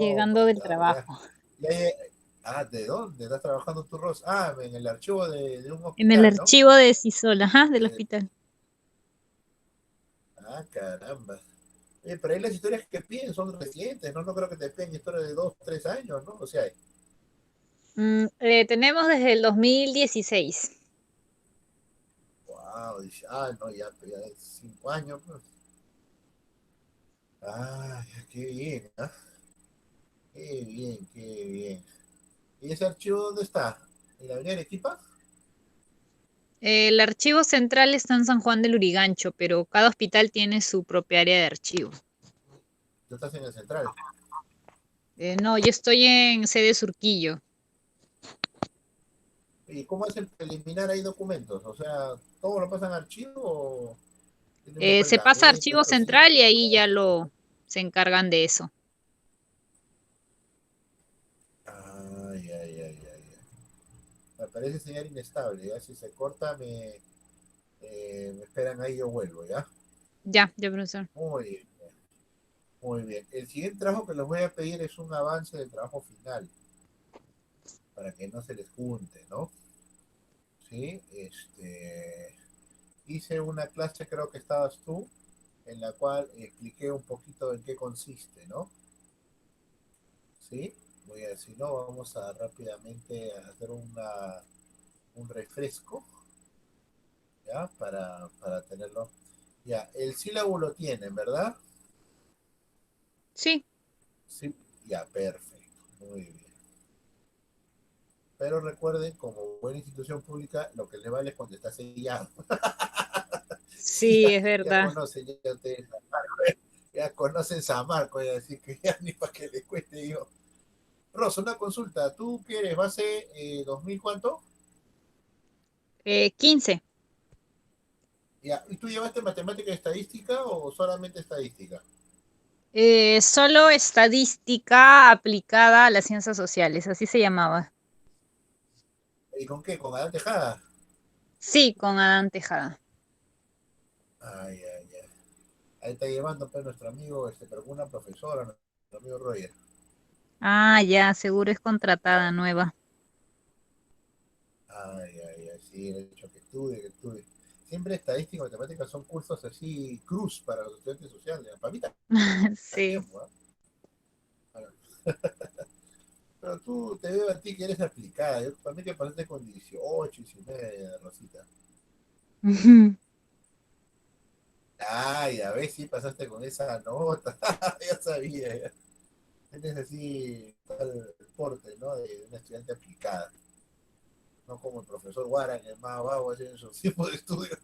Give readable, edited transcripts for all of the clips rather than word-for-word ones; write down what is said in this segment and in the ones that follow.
Oh llegando my del God, ya. trabajo. Ya, ya. Ah, ¿de dónde estás trabajando tú, Ross? Ah, en el archivo de un En el hospital, ¿no? archivo de Cisola, ajá, del Eh, hospital. ah, caramba. Pero ahí las historias que piden son recientes, ¿no? No creo que te piden historias de 2, 3 años, ¿no? O sea, Tenemos desde el 2016. wow, ah, no, ya es 5 años, pues. Ah, qué bien, ¿ah? Qué bien, qué bien. ¿Y ese archivo dónde está? ¿En la avenida Arequipa? El archivo central está en San Juan del Urigancho, pero cada hospital tiene su propia área de archivo. Tú estás en el central. No, yo estoy en sede Surquillo. ¿Y cómo es el preliminar ahí documentos? O sea, ¿todo lo pasan a archivo o tiene un Se pasa a reglamento? archivo Esto sí, central y ahí ya se encargan de eso. ay, ay, ay, ay, ay. Me parece señal inestable, ¿ya? Si se corta, me esperan ahí, yo vuelvo, ¿ya? Ya, ya, profesor. Muy bien, muy bien. El siguiente trabajo que les voy a pedir es un avance del trabajo final, para que no se les junte, ¿no? Sí, hice una clase, creo que estabas tú, en la cual expliqué un poquito en qué consiste, ¿no? Sí, voy a decir, no, vamos a rápidamente a hacer un refresco, ¿ya? Para tenerlo. Ya, el sílabo lo tienen, ¿verdad? Sí. Sí, ya, perfecto, muy bien. Pero recuerden, como buena institución pública, lo que le vale es cuando está sellado. Sí, Sí, ya, es ya verdad. conocen, ya ustedes, ya conocen San Marco, ya así que ya ni para que les cueste yo. Rosa, una consulta, ¿tú qué eres? ¿Base 2000 cuánto? 15. Ya, ¿y tú llevaste matemática y estadística o solamente estadística? Solo estadística aplicada a las ciencias sociales, así se llamaba. ¿Y con qué? ¿Con Adán Tejada? Sí, con Adán Tejada. Ay, ay, ay. Ahí está llevando pues nuestro amigo, pero con una profesora, nuestro amigo Roger. Ah, ya, seguro es contratada nueva. Ay, ay, ay, sí, el hecho que estudie, que estudie. Siempre estadística y matemática son cursos así, cruz para los estudiantes sociales. Para mí Sí. también, ¿no? Pero tú, te veo a ti que eres aplicada. Yo, para mí que pasaste con 18, 19, Rosita. Ujú. Ay, a ver si pasaste con esa nota. Ya sabía, ya. Tienes así el porte, ¿no? De una estudiante aplicada. No como el profesor Warren, el más vago así en su tipo de estudio.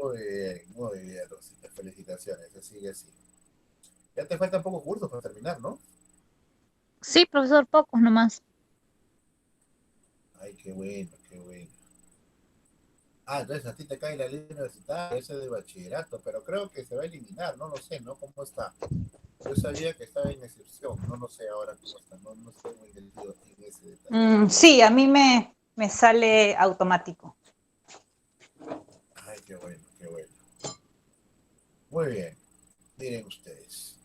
Muy bien, Rosita. Felicitaciones. Así, así. Ya te faltan pocos cursos para terminar, ¿no? Sí, profesor, pocos nomás. Ay, qué bueno, qué bueno. Ah, entonces a ti te cae la ley universitaria, ese de bachillerato, pero creo que se va a eliminar, no lo sé, ¿no? ¿Cómo está? Yo sabía que estaba en excepción, no lo sé ahora cómo está, no estoy muy metido en ese detalle. Sí, a mí me sale automático. Ay, qué bueno, qué bueno. Muy bien, miren ustedes.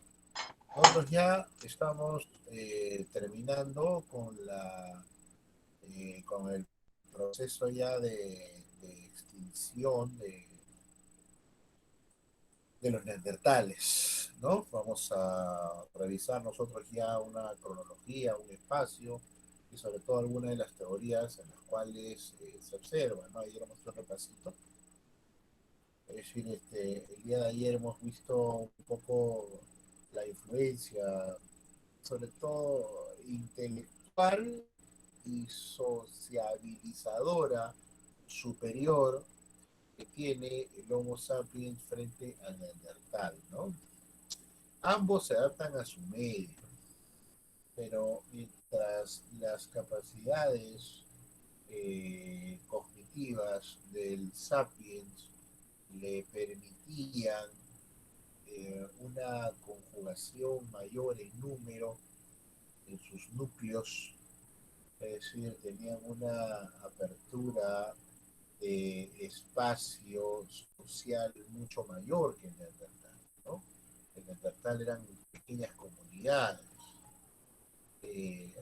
Nosotros ya estamos terminando con el proceso ya de extinción de los neandertales, ¿no? Vamos a revisar nosotros ya una cronología, un espacio y sobre todo algunas de las teorías en las cuales se observa, ¿no? Ayer hemos hecho un repasito. Es decir, el día de ayer hemos visto un poco la influencia, sobre todo intelectual y sociabilizadora superior que tiene el Homo sapiens frente al Neandertal, ¿no? Ambos se adaptan a su medio, pero mientras las capacidades cognitivas del sapiens le permitían una conjugación mayor en número en sus núcleos, es decir, tenían una apertura de espacio social mucho mayor que el Neandertal, ¿no? El Neandertal eran pequeñas comunidades. Eh,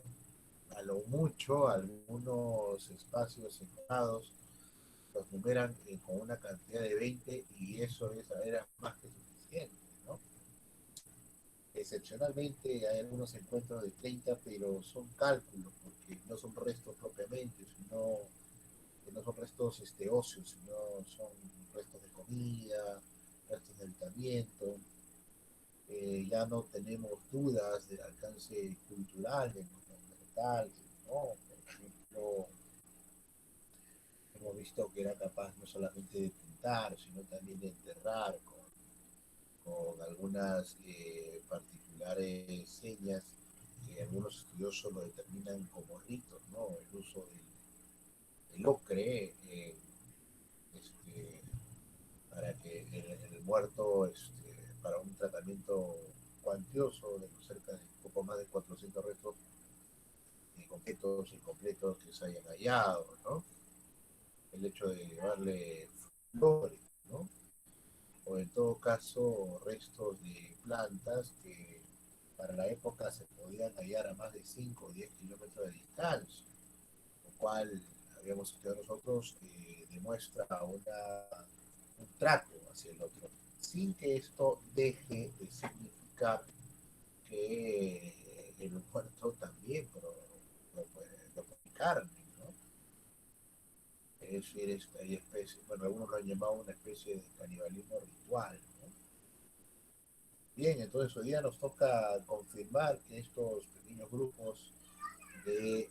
a lo mucho, algunos espacios cerrados los numeran con una cantidad de 20 y eso era más que suficiente, ¿no? Excepcionalmente hay algunos encuentros de 30, pero son cálculos, porque no son restos propiamente, sino que no son restos óseos, sino son restos de comida, restos de habitamiento. Ya no tenemos dudas del alcance cultural de los neandertales, ¿no? Por ejemplo, hemos visto que era capaz no solamente de pintar, sino también de enterrar con algunas particulares señas que algunos estudiosos lo determinan como ritos, ¿no? El uso del ocre este, para que el muerto, para un tratamiento cuantioso de cerca de un poco más de 400 restos completos y incompletos que se hayan hallado, ¿no? El hecho de llevarle flores, ¿no? O en todo caso restos de plantas que para la época se podían hallar a más de 5 o 10 kilómetros de distancia, lo cual habíamos estudiado nosotros demuestra un trato hacia el otro, sin que esto deje de significar que el muerto también lo puede carne, ¿no? Es decir, hay especies, bueno, algunos lo han llamado una especie de canibalismo ritual, ¿no? Bien, entonces hoy día nos toca confirmar que estos pequeños grupos que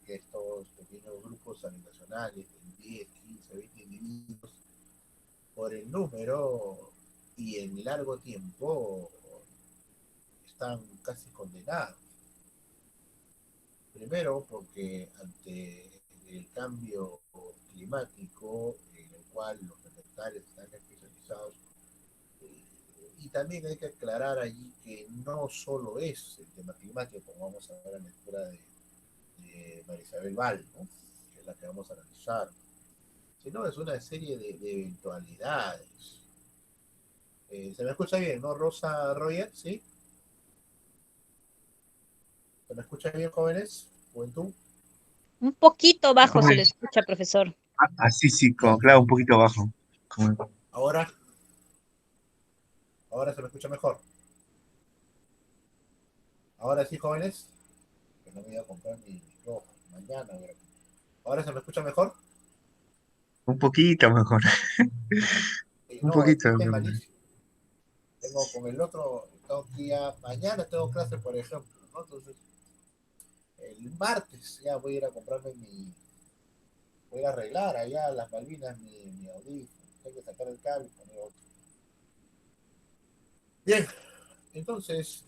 estos pequeños grupos habitacionales de 10, 15, 20 individuos, por el número y en largo tiempo, están casi condenados. Primero, porque ante el cambio climático, en el cual los vegetales están especializados, y también hay que aclarar allí que no solo es el tema climático, como vamos a ver en la lectura de María Isabel Val, ¿no? Que es la que vamos a analizar, sino es una serie de eventualidades. ¿Se me escucha bien, no, Rosa Royer? ¿Sí? ¿Se me escucha bien, jóvenes? ¿Juventud? Un poquito bajo Como se el- le escucha, profesor. Así sí, Ya. claro, un poquito bajo. Ahora, ahora se me escucha mejor. Ahora sí, jóvenes, que no me voy a comprar mi micrófono mañana. Ahora se me escucha mejor. Un poquito mejor. Un No, poquito este es mejor. malísimo. Tengo con el otro, tengo que ya, mañana tengo clase, por ejemplo, ¿no? Entonces, el martes ya voy a ir a comprarme voy a arreglar allá a las Malvinas mi audífono. Tengo que sacar el cable y poner otro. Bien, entonces,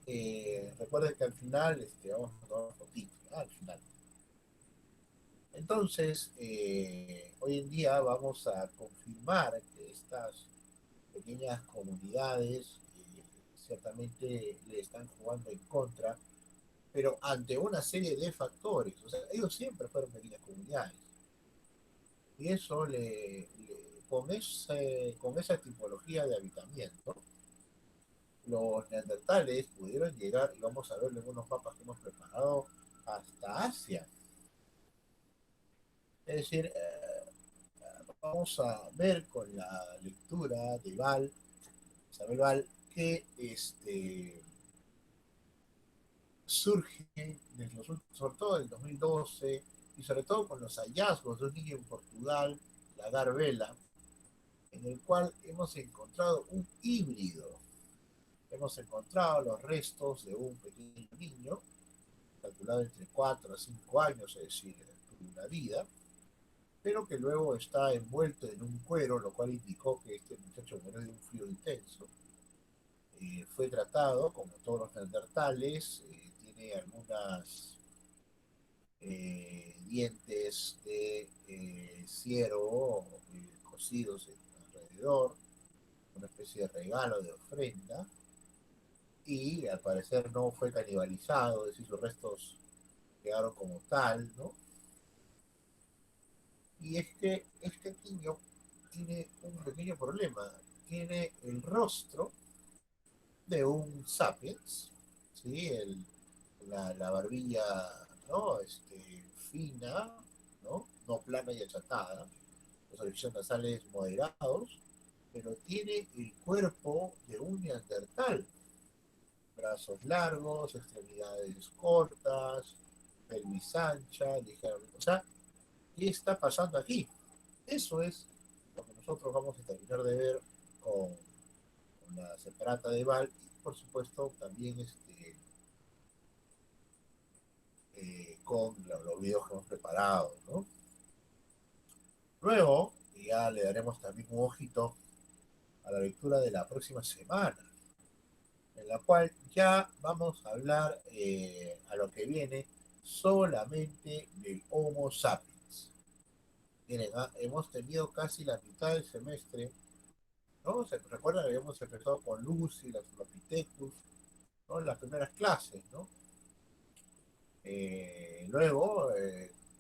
recuerden que al final, vamos a tomar fotitos, ¿no? Al final. Entonces, hoy en día vamos a confirmar que estas pequeñas comunidades ciertamente le están jugando en contra, pero ante una serie de factores. O sea, ellos siempre fueron pequeñas comunidades. Y eso con esa tipología de habitamiento, los neandertales pudieron llegar, y vamos a verlo en unos mapas que hemos preparado, hasta Asia. Es decir, vamos a ver con la lectura de Isabel Val, que surge sobre todo en el 2012 y sobre todo con los hallazgos de un niño en Portugal, Lagar Vela, en el cual hemos encontrado un híbrido. Hemos encontrado los restos de un pequeño niño, calculado entre 4 a 5 años, es decir, una vida, pero que luego está envuelto en un cuero, lo cual indicó que este muchacho murió de un frío intenso. Fue tratado como todos los neandertales, tiene algunas dientes de ciero cocidos alrededor, una especie de regalo, de ofrenda, y al parecer no fue canibalizado, es decir, sus restos quedaron como tal, ¿no? Y es que este niño tiene un pequeño problema, tiene el rostro de un sapiens, ¿sí? La barbilla, ¿no? Fina, ¿no? No plana y achatada, los orificios nasales moderados, pero tiene el cuerpo de un neandertal, brazos largos, extremidades cortas, pelvis ancha, ligeramente. O sea, ¿qué está pasando aquí? Eso es lo que nosotros vamos a terminar de ver con la separata de Val y por supuesto también con los videos que hemos preparado, ¿no? Luego ya le daremos también un ojito a la lectura de la próxima semana, en la cual ya vamos a hablar a lo que viene solamente del Homo sapiens. Miren, hemos tenido casi la mitad del semestre, ¿no? ¿Se recuerdan que habíamos empezado con Lucy, la Australopithecus, ¿no? En las primeras clases, ¿no? Luego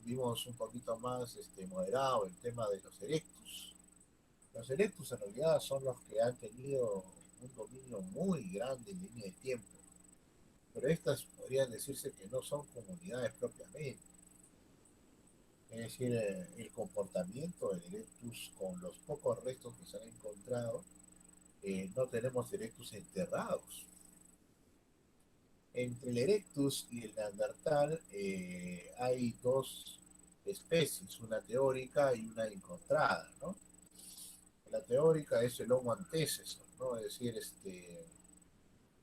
vimos un poquito más moderado el tema de los erectus. Los erectus en realidad son los que han tenido un dominio muy grande en línea de tiempo, pero estas podrían decirse que no son comunidades propiamente. Es decir, el comportamiento del erectus con los pocos restos que se han encontrado, no tenemos erectus enterrados. Entre el erectus y el neandertal hay dos especies, una teórica y una encontrada, ¿no? La teórica es el Homo antecessor, ¿no? Es decir,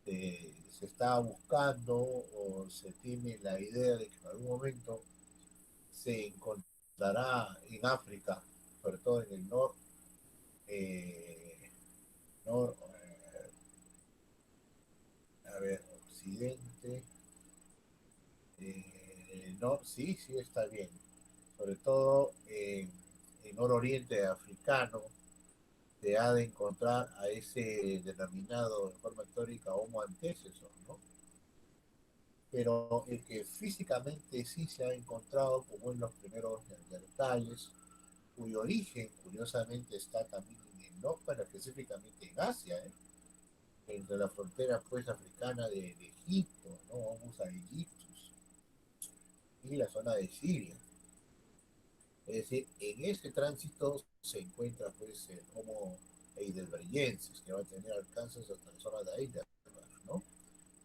se está buscando o se tiene la idea de que en algún momento se encontrará en África, sobre todo en el eh, nor a ver, occidente, sí, sí está bien, sobre todo en nororiente africano, se ha de encontrar a ese denominado en forma histórica Homo antecessor, ¿no? Pero el que físicamente sí se ha encontrado como en los primeros neandertales, cuyo origen curiosamente está también en Europa, específicamente en Asia, entre la frontera pues africana de Egipto, ¿no? Vamos a Egiptus, y la zona de Siria. Es decir, en ese tránsito se encuentra pues el Homo heidelbergensis, que va a tener alcances hasta la zona de Heidelberg, ¿no?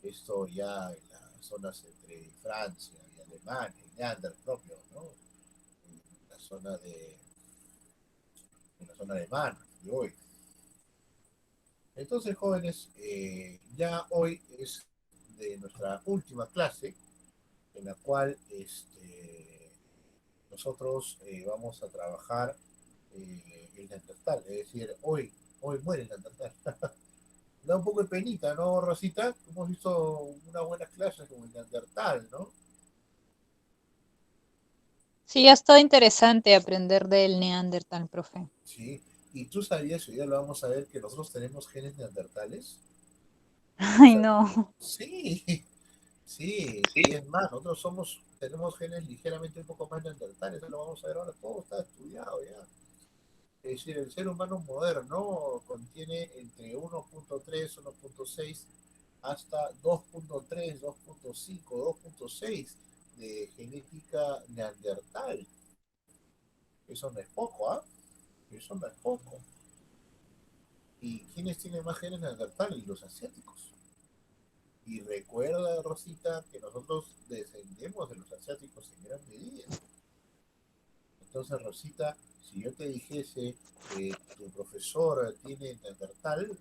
Esto ya en las zonas entre Francia y Alemania, y Neander propio, ¿no? En la zona en la zona alemana de hoy. Entonces, jóvenes, ya hoy es de nuestra última clase, en la cual nosotros vamos a trabajar el Neandertal, es decir, hoy muere el Neandertal. Da un poco de penita, ¿no, Rosita? Hemos visto una buena clase con el Neandertal, ¿no? Sí, ha estado interesante aprender del Neandertal, profe. Sí. ¿Y tú sabías, hoy día lo vamos a ver, que nosotros tenemos genes neandertales? Ay, no. Sí, sí, y es más, nosotros tenemos genes ligeramente un poco más neandertales, eso lo vamos a ver ahora, todo está estudiado ya. Es decir, el ser humano moderno contiene entre 1.3, 1.6 hasta 2.3, 2.5, 2.6 de genética neandertal. Eso no es poco, ¿ah? Eso no es poco. ¿Y quiénes tienen más genes neandertales? Los asiáticos. Y recuerda, Rosita, que nosotros descendemos de los asiáticos en gran medida. Entonces, Rosita, si yo te dijese que tu profesor tiene Neandertal,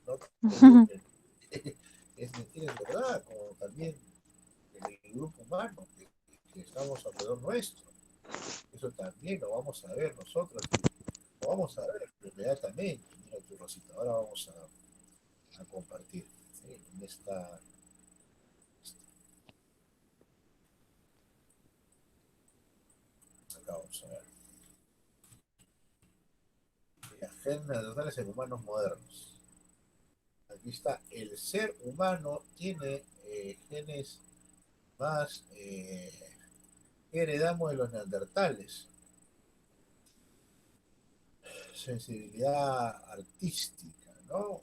no te digo que es mentira, es verdad, como también el grupo humano que estamos alrededor nuestro. Eso también lo vamos a ver nosotros y lo vamos a ver inmediatamente. Mira tu Rosita, ahora vamos a compartir, ¿sí? En acá vamos a ver. Genes neandertales en humanos modernos. Aquí está, el ser humano tiene genes más que heredamos de los neandertales. Sensibilidad artística, ¿no?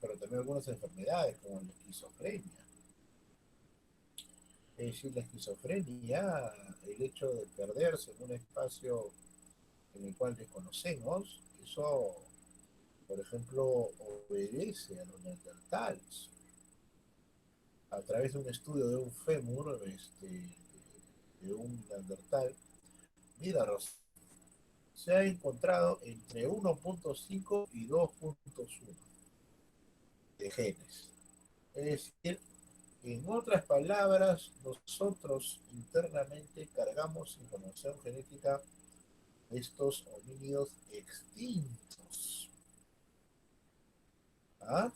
pero también algunas enfermedades como la esquizofrenia. Es decir, la esquizofrenia, el hecho de perderse en un espacio en el cual desconocemos, eso, por ejemplo, obedece a los neandertales. A través de un estudio de un fémur, de un neandertal, mira, se ha encontrado entre 1.5 y 2.1 de genes. Es decir, en otras palabras, nosotros internamente cargamos información genética de estos homínidos extintos. ¿Ah?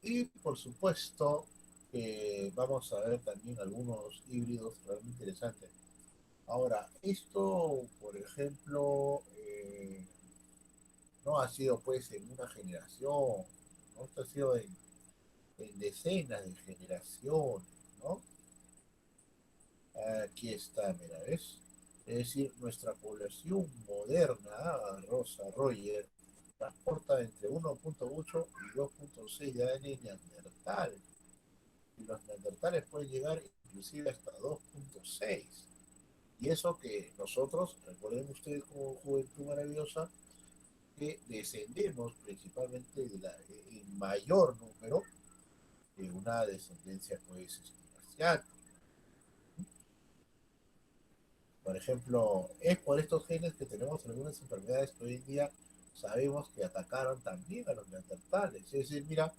Y por supuesto, vamos a ver también algunos híbridos realmente interesantes. Ahora, esto, por ejemplo, no ha sido pues en una generación, ¿no? Esto ha sido en decenas de generaciones, ¿no? Aquí está, mira, ¿ves? Es decir, nuestra población moderna, Rosa Roger, transporta entre 1.8 y 2.6 de ADN neandertal. Y los neandertales pueden llegar inclusive hasta 2.6. Y eso que nosotros, recuerden ustedes como Juventud Maravillosa, que descendemos principalmente en mayor número de una descendencia pues asiática. Por ejemplo, es por estos genes que tenemos algunas enfermedades que hoy en día sabemos que atacaron también a los neandertales. Es decir, mira,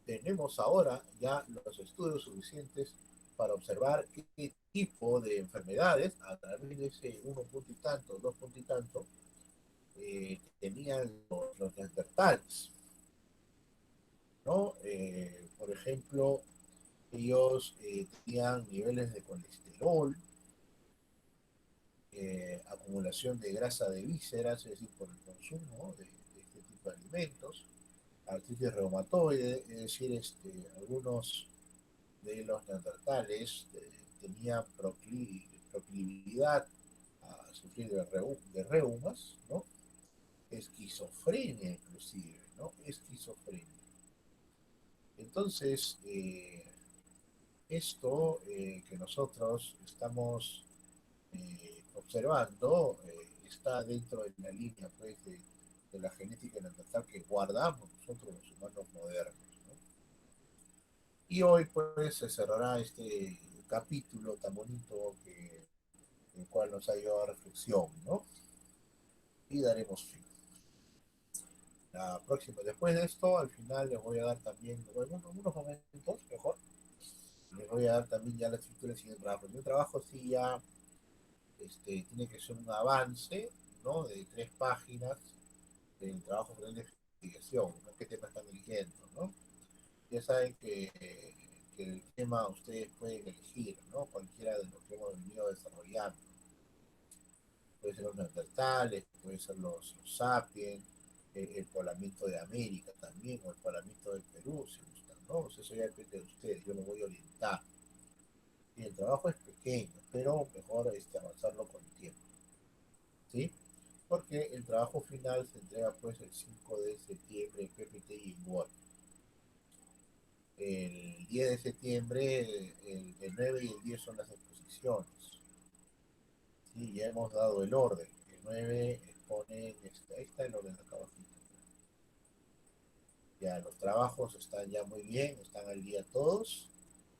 tenemos ahora ya los estudios suficientes para observar qué tipo de enfermedades a través de ese uno punto y tanto, dos punto y tanto, tenían los neandertales, ¿no? Por ejemplo, ellos tenían niveles de colesterol, acumulación de grasa de vísceras, es decir, por el consumo de este tipo de alimentos, artritis reumatoide, es decir, algunos de los neandertales tenían proclividad a sufrir de reumas, ¿no? Esquizofrenia inclusive, ¿no? Esquizofrenia. Entonces, esto que nosotros estamos observando está dentro de la línea pues, de la genética neandertal que guardamos nosotros los humanos modernos, ¿no? Y hoy pues se cerrará este capítulo tan bonito el cual nos ha llevado a reflexión, ¿no? Y daremos fin. La próxima, después de esto, al final les voy a dar también, bueno, unos momentos mejor, les voy a dar también ya la estructura del siguiente trabajo. El trabajo sí ya tiene que ser un avance, ¿no? De 3 páginas del trabajo final de investigación, ¿no? ¿Qué tema están eligiendo, ¿no? Ya saben que el tema ustedes pueden elegir, ¿no? Cualquiera de los que hemos venido desarrollando. Puede ser los neandertales, puede ser los sapiens, el poblamiento de América también, o el poblamiento del Perú, si gustan, ¿no? Pues eso ya depende de ustedes, yo lo voy a orientar. Y el trabajo es pequeño, pero mejor avanzarlo con el tiempo, ¿sí? Porque el trabajo final se entrega pues el 5 de septiembre en PPT y en Word. El 10 de septiembre, el 9 y el 10 son las exposiciones. Sí, ya hemos dado el orden. El 9 expone, ahí está el orden acá abajo. Ya los trabajos están ya muy bien, están al día todos,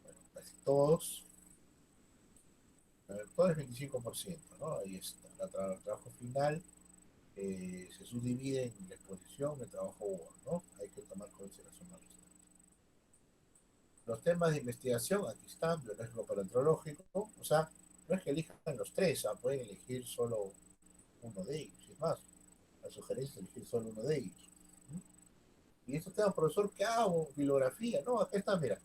bueno, casi todos. Todo es 25%, ¿no? Ahí está. El trabajo final se subdivide en la exposición del trabajo Word, ¿no? Hay que tomar consideración al respecto. Los temas de investigación, aquí están, biológico paleontológico, o sea, no es que elijan los tres, pueden elegir solo uno de ellos, es más, la sugerencia es elegir solo uno de ellos. Y estos temas, profesor, ¿qué hago? Bibliografía, no, acá está, mira,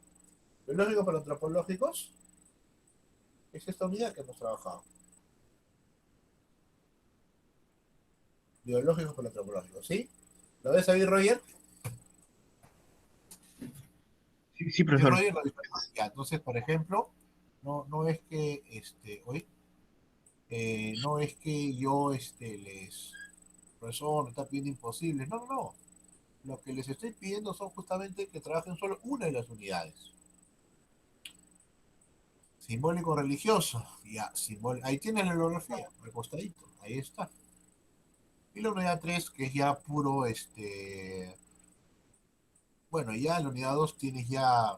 biológicos paleontológicos, es esta unidad que hemos trabajado. Biológicos paleontológicos, ¿sí? ¿Lo ves ahí, Roger? Sí, sí, Sí, profesor. Roger, ya, entonces, por ejemplo, no es que, hoy, no es que yo, profesor, me está pidiendo imposible, no, no, no. Lo que les estoy pidiendo son justamente que trabajen solo una de las unidades. Simbólico religioso, ya, ahí tienen la bibliografía, al costadito, ahí está. Y la unidad 3 que es ya puro, bueno, ya en la unidad 2 tienes ya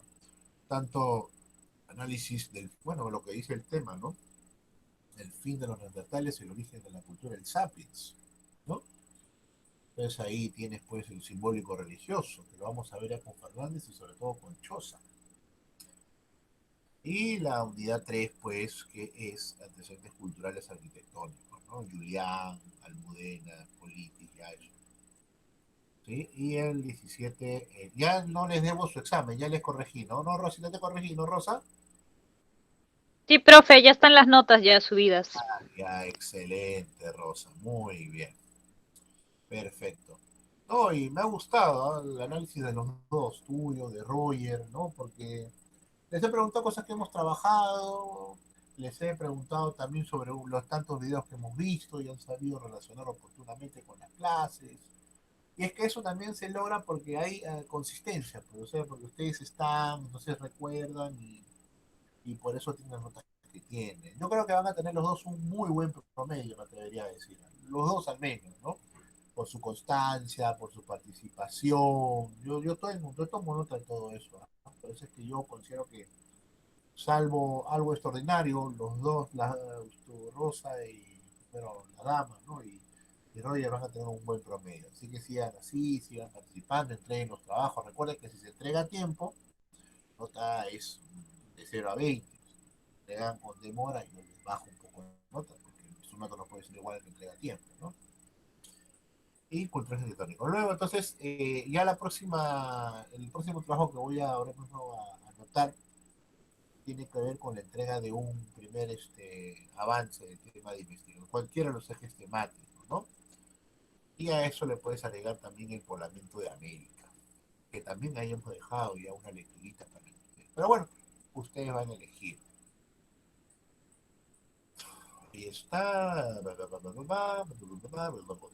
tanto análisis del, bueno, lo que dice el tema, ¿no? El fin de los neandertales, el origen de la cultura, el sapiens, ¿no? Entonces ahí tienes pues el simbólico religioso, que lo vamos a ver ya con Fernández y sobre todo con Choza. Y la unidad 3 pues, que es antecedentes culturales arquitectónicos, ¿no? Julián, Almudena, Politis, ya eso. ¿Sí? Y el 17, ya no les debo su examen, ya les corregí, ¿no? No, Rosita, te corregí, ¿no, Rosa? Sí, profe, ya están las notas ya subidas. Ya, excelente, Rosa, muy bien, perfecto. No, y me ha gustado, ¿no? El análisis de los dos, tuyo, de Roger, ¿no? Porque les he preguntado cosas que hemos trabajado, les he preguntado también sobre los tantos videos que hemos visto y han sabido relacionar oportunamente con las clases. Y es que eso también se logra porque hay consistencia, pues, o sea, porque ustedes están, entonces recuerdan y por eso tienen las notas que tienen. Yo creo que van a tener los dos un muy buen promedio, me atrevería a decir. Los dos al menos, ¿no? Por su constancia, por su participación. Yo tomo nota de todo eso, ¿no? Por eso es que yo considero que, salvo algo extraordinario, los dos, Rosa y, bueno, la dama, ¿no? Y Roger van a tener un buen promedio. Así que sigan así, sigan participando, entreguen los trabajos. Recuerden que si se entrega a tiempo, nota es de 0 a 20. Entregan con demora, yo les bajo un poco la nota, porque su nota no puede ser igual que entrega a tiempo, ¿no? Y cultura arquitectónico. Luego, entonces, ya el próximo trabajo que voy a ahora mismo a anotar tiene que ver con la entrega de un primer avance del tema de investigación, cualquiera de los ejes temáticos, ¿no? Y a eso le puedes agregar también el poblamiento de América, que también ahí hemos dejado ya una lecturita también. Pero bueno, ustedes van a elegir. Ahí está.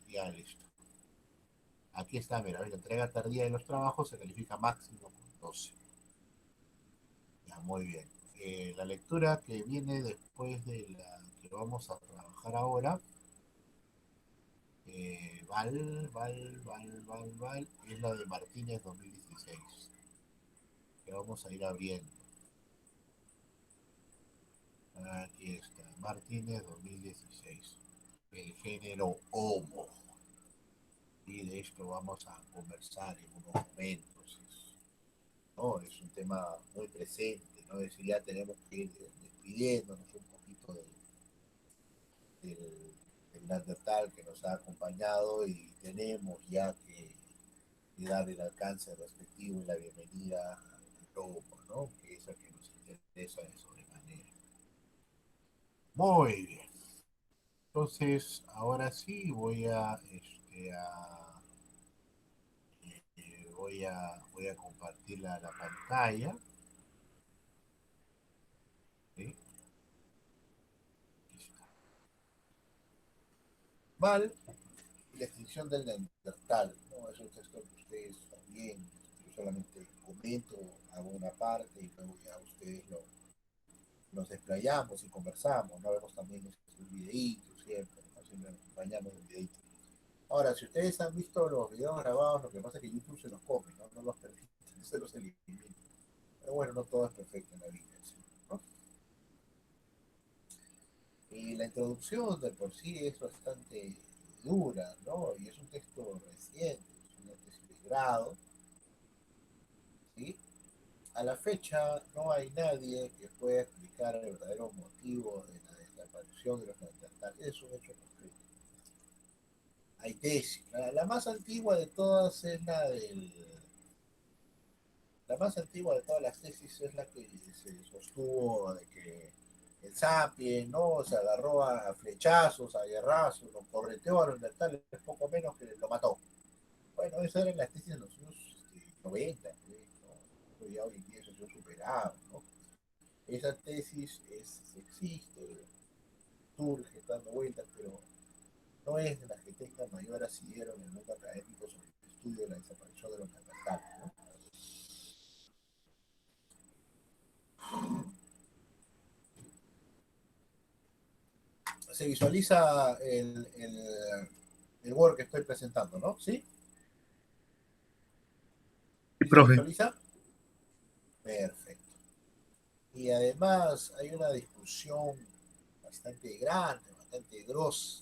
Ya listo. Aquí está, mira, la entrega tardía de los trabajos se califica máximo con 12. Ya, muy bien. La lectura que viene después de la que vamos a trabajar ahora, es la de Martínez 2016, que vamos a ir abriendo. Aquí está, Martínez 2016, el género Homo. Y de esto vamos a conversar en unos momentos. ¿No? Es un tema muy presente, ¿no? Es decir, ya tenemos que ir despidiéndonos un poquito del, del Neandertal que nos ha acompañado y tenemos ya que dar el alcance respectivo y la bienvenida al globo, ¿no? Que es el que nos interesa de sobremanera. Muy bien. Entonces, ahora sí voy a compartir la pantalla. ¿Sí? Mal, la extinción del Neandertal, ¿no? Es un texto que ustedes también, yo solamente comento, hago una parte y luego ya ustedes nos desplayamos y conversamos, ¿no? Vemos también un videíto siempre, ¿no? Siempre nos acompañamos en videíto. Ahora, si ustedes han visto los videos grabados, lo que pasa es que YouTube se los come, ¿no? No los permite, se los elimina. Pero bueno, no todo es perfecto en la vida, ¿sí? ¿No? Y la introducción de por sí es bastante dura, ¿no? Y es un texto reciente, es una tesis de grado, ¿sí? A la fecha no hay nadie que pueda explicar el verdadero motivo de la desaparición de los neandertales. Es un hecho concreto. Hay tesis. La más antigua de todas es la más antigua de todas las tesis es la que se sostuvo de que el Sapien, ¿no? Se agarró a flechazos, a guerrazos, lo correteó a los neandertales, poco menos que lo mató. Bueno, esas eran las tesis de los años 90, ¿no? Ya hoy en día eso se ha superado, ¿no? Esa tesis existe, surge, dando vueltas, pero no es de las que tenga mayor asidero en el mundo académico sobre esto. estudio de la desaparición de los neandertales, ¿no? Se visualiza el Word que estoy presentando, ¿no? ¿Sí? Sí, ¿Se profe. visualiza? Perfecto. Y además hay una discusión bastante grande, bastante grosa,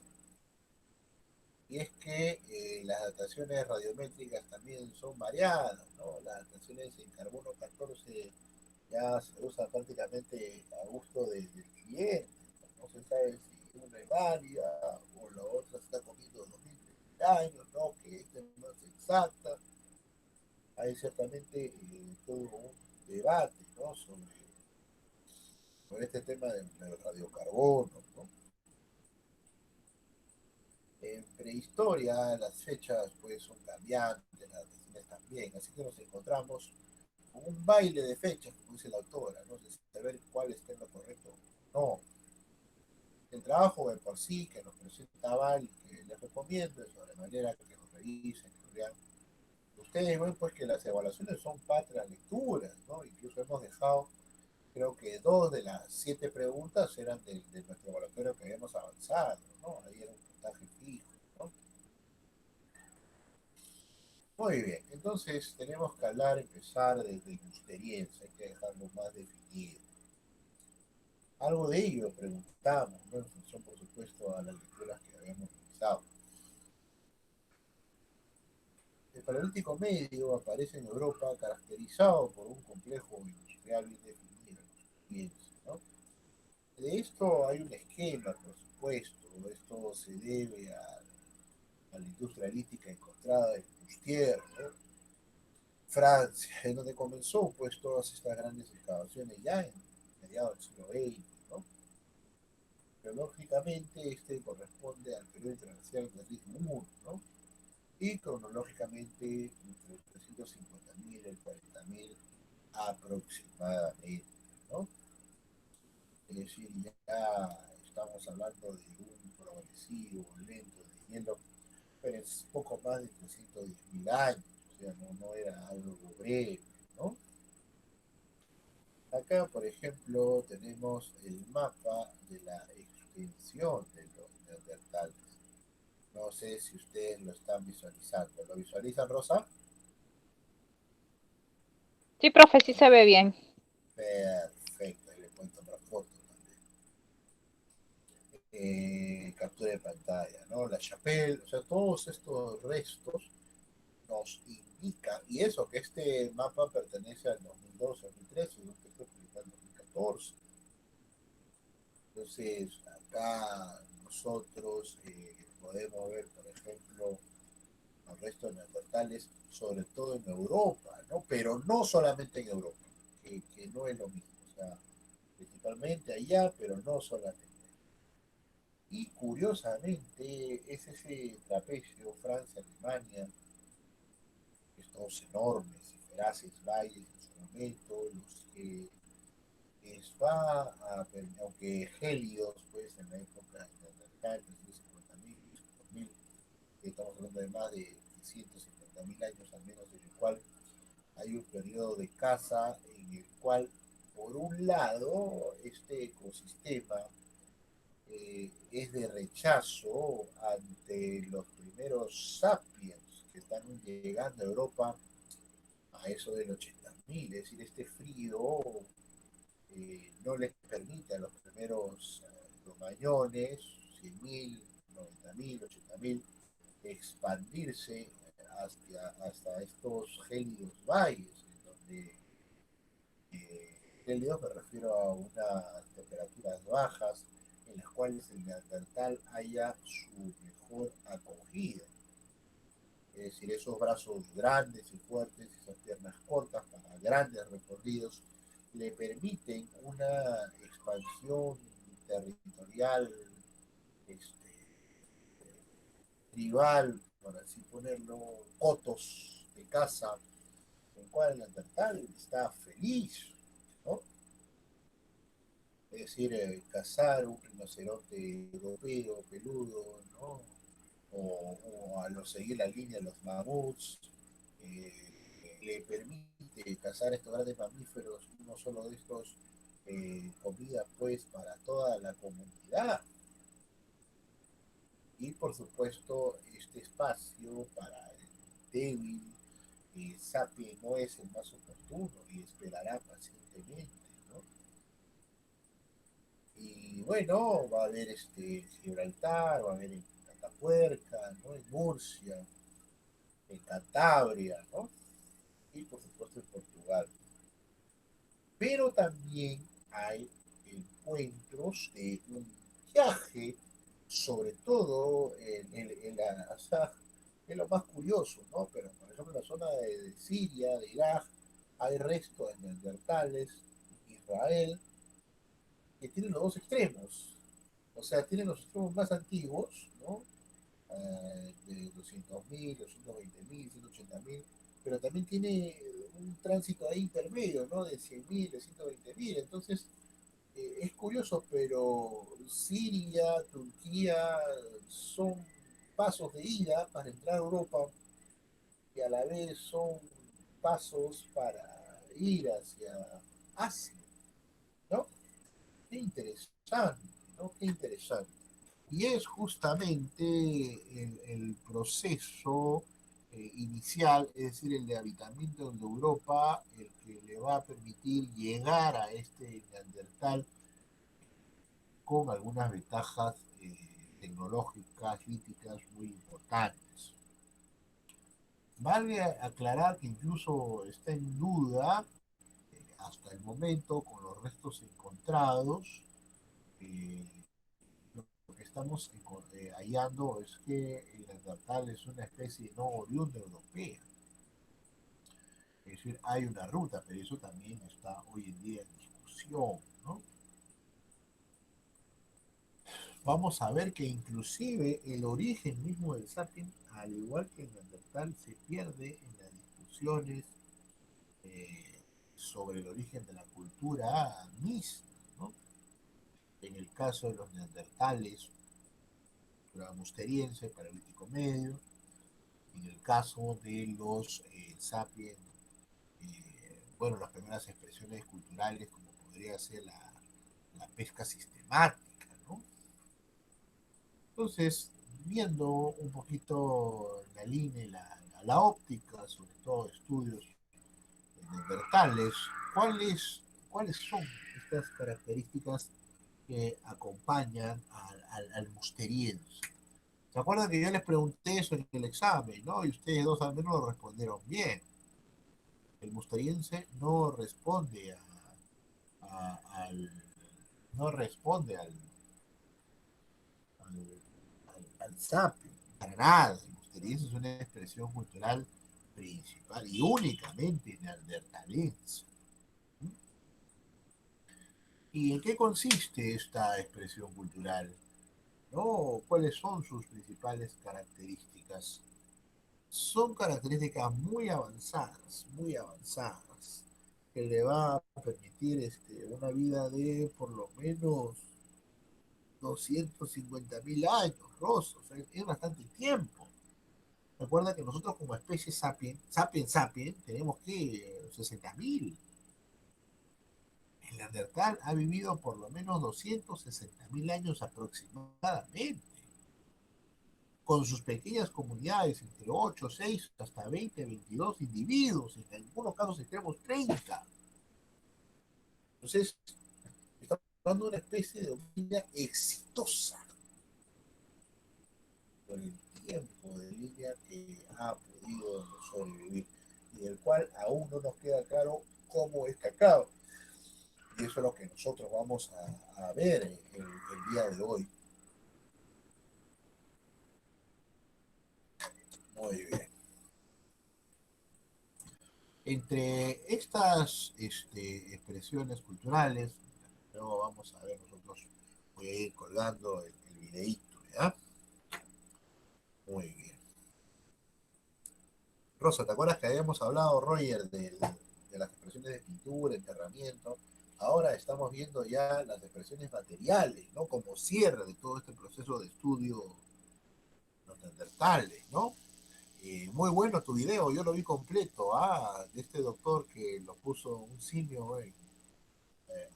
y es que las dataciones radiométricas también son variadas, ¿no? Las dataciones en carbono 14 ya se usa prácticamente a gusto del cliente, no se sabe si una es válida o la otra se está comiendo 2000 años, ¿no? Que esta es más exacta. Hay ciertamente todo un debate, ¿no? Sobre este tema del radiocarbono, ¿no? En prehistoria las fechas pues son cambiantes, las decisiones también, así que nos encontramos con un baile de fechas, como dice la autora, ¿no? De saber cuál está en lo correcto o no. El trabajo de por sí que nos presenta Val, que les recomiendo, es de manera que lo revisen, que lo vean. Ustedes ven pues que las evaluaciones son patria lecturas, ¿no? Incluso hemos dejado, creo que 2 de las 7 preguntas eran de nuestro evaluatorio que habíamos avanzado, ¿no? Ahí era un puntaje fijo, ¿no? Muy bien, entonces tenemos que hablar, empezar desde la experiencia, hay que dejarlo más definido. Algo de ello preguntamos, ¿no? En función, por supuesto, a las lecturas que habíamos realizado. El Paleolítico Medio aparece en Europa caracterizado por un complejo industrial bien definido, ¿no? De esto hay un esquema, por supuesto. Esto se debe a la industria lítica encontrada en Bustier, ¿no? Francia, en donde comenzó pues todas estas grandes excavaciones ya en mediados del siglo XX, ¿no? Geológicamente este corresponde al periodo interglacial de ritmo 1, ¿no? Y cronológicamente entre el 350.000 y el 40.000 aproximadamente, ¿no? Es decir, ya estamos hablando de un progresivo lento de hielo, pero es poco más de 310.000 años, o sea, no era algo breve, ¿no? Acá, por ejemplo, tenemos el mapa de la extensión de los neandertales. No sé si ustedes lo están visualizando. ¿Lo visualizan, Rosa? Sí, profe, sí se ve bien. Perfecto, ahí le pueden tomar fotos también. Captura de pantalla, ¿no? La chapelle, o sea, todos estos restos nos indican, y eso que este mapa pertenece al 2012-2013, y un texto publicado en 2014. Entonces, acá nosotros podemos ver, por ejemplo, los restos neandertales, sobre todo en Europa, ¿no? Pero no solamente en Europa, que no es lo mismo, o sea, principalmente allá, pero no solamente. Y curiosamente es ese trapecio Francia-Alemania, estos enormes y feraces valles en su momento, los que va a, aunque gélidos, pues en la época neandertal, 350.000, estamos hablando de más de 150.000 años al menos, en el cual hay un periodo de caza en el cual, por un lado, este ecosistema es de rechazo ante los primeros sapiens que están llegando a Europa a eso del 80.000, es decir, este frío no les permite a los primeros cromañones, 100.000, 90.000, 80.000, expandirse hasta estos gélidos valles, en donde gélidos me refiero a unas temperaturas bajas en las cuales el neandertal haya su mejor acogida. Es decir, esos brazos grandes y fuertes, esas piernas cortas para grandes recorridos, le permiten una expansión territorial, este, tribal, por así ponerlo, cotos de caza, en el cual el neandertal está feliz, ¿no? Es decir, cazar un rinoceronte europeo peludo, ¿no? o a los seguir la línea de los mamuts, le permite cazar estos grandes mamíferos, uno solo de estos, comida pues para toda la comunidad. Y por supuesto este espacio para el débil Sapien no es el más oportuno y esperará pacientemente, ¿no? Y bueno, va a haber Gibraltar, va a haber en Catapuerca, ¿no? En Murcia, en Cantabria, ¿no? Y por supuesto en Portugal. Pero también hay encuentros de un viaje, sobre todo o sea, es lo más curioso, ¿no? Pero por ejemplo en la zona de Siria, de Irak, hay restos de neandertales, Israel, que tienen los dos extremos. O sea, tienen los extremos más antiguos, ¿no? De 200.000, 220.000, 180.000, pero también tiene un tránsito ahí intermedio, ¿no? De 100.000, de 120.000. Entonces, es curioso, pero Siria, Turquía son pasos de ida para entrar a Europa y a la vez son pasos para ir hacia Asia, ¿no? Qué interesante, ¿no? Qué interesante. Y es justamente el proceso inicial, es decir, el de habitamiento de Europa, el que le va a permitir llegar a este Neandertal con algunas ventajas tecnológicas, líticas muy importantes. Vale aclarar que incluso está en duda, hasta el momento, con los restos encontrados, eh, lo que estamos hallando es que el neandertal es una especie no oriunda europea. Es decir, hay una ruta, pero eso también está hoy en día en discusión, ¿no? Vamos a ver que inclusive el origen mismo del sapiens, al igual que el neandertal, se pierde en las discusiones sobre el origen de la cultura misma, ¿no? En el caso de los neandertales, cultura musteriense, paleolítico medio. En el caso de los sapiens, bueno, las primeras expresiones culturales, como podría ser la pesca sistemática, ¿no? Entonces, viendo un poquito la línea y la óptica, sobre todo estudios neandertales, ¿cuáles son estas características que acompañan al musteriense? ¿Se acuerdan que yo les pregunté eso en el examen, ¿no? Y ustedes dos al menos lo respondieron bien. El musteriense no responde al, no responde al sapio, para nada. El musteriense es una expresión cultural principal y únicamente neandertalense. ¿Y en qué consiste esta expresión cultural? ¿No? ¿Cuáles son sus principales características? Son características muy avanzadas, que le va a permitir una vida de por lo menos 250.000 años, Ross, o sea, es bastante tiempo. Recuerda que nosotros como especie sapiens, tenemos que 60.000. El Neandertal ha vivido por lo menos 260.000 años aproximadamente, con sus pequeñas comunidades, entre 8, 6, hasta 20, 22 individuos, en algunos casos extremos 30. Entonces, estamos hablando de una especie de vida exitosa por el tiempo de línea que ha podido sobrevivir y del cual aún no nos queda claro cómo es que acaba. Y eso es lo que nosotros vamos a ver el día de hoy. Muy bien. Entre estas expresiones culturales, luego vamos a ver nosotros, voy a ir colgando el videíto, ¿ya? Muy bien. Rosa, ¿te acuerdas que habíamos hablado, Roger, de las expresiones de pintura, enterramiento? Ahora estamos viendo ya las expresiones materiales, ¿no? Como cierre de todo este proceso de estudio neandertales, ¿no? Muy bueno tu video, yo lo vi completo, de este doctor que lo puso un simio en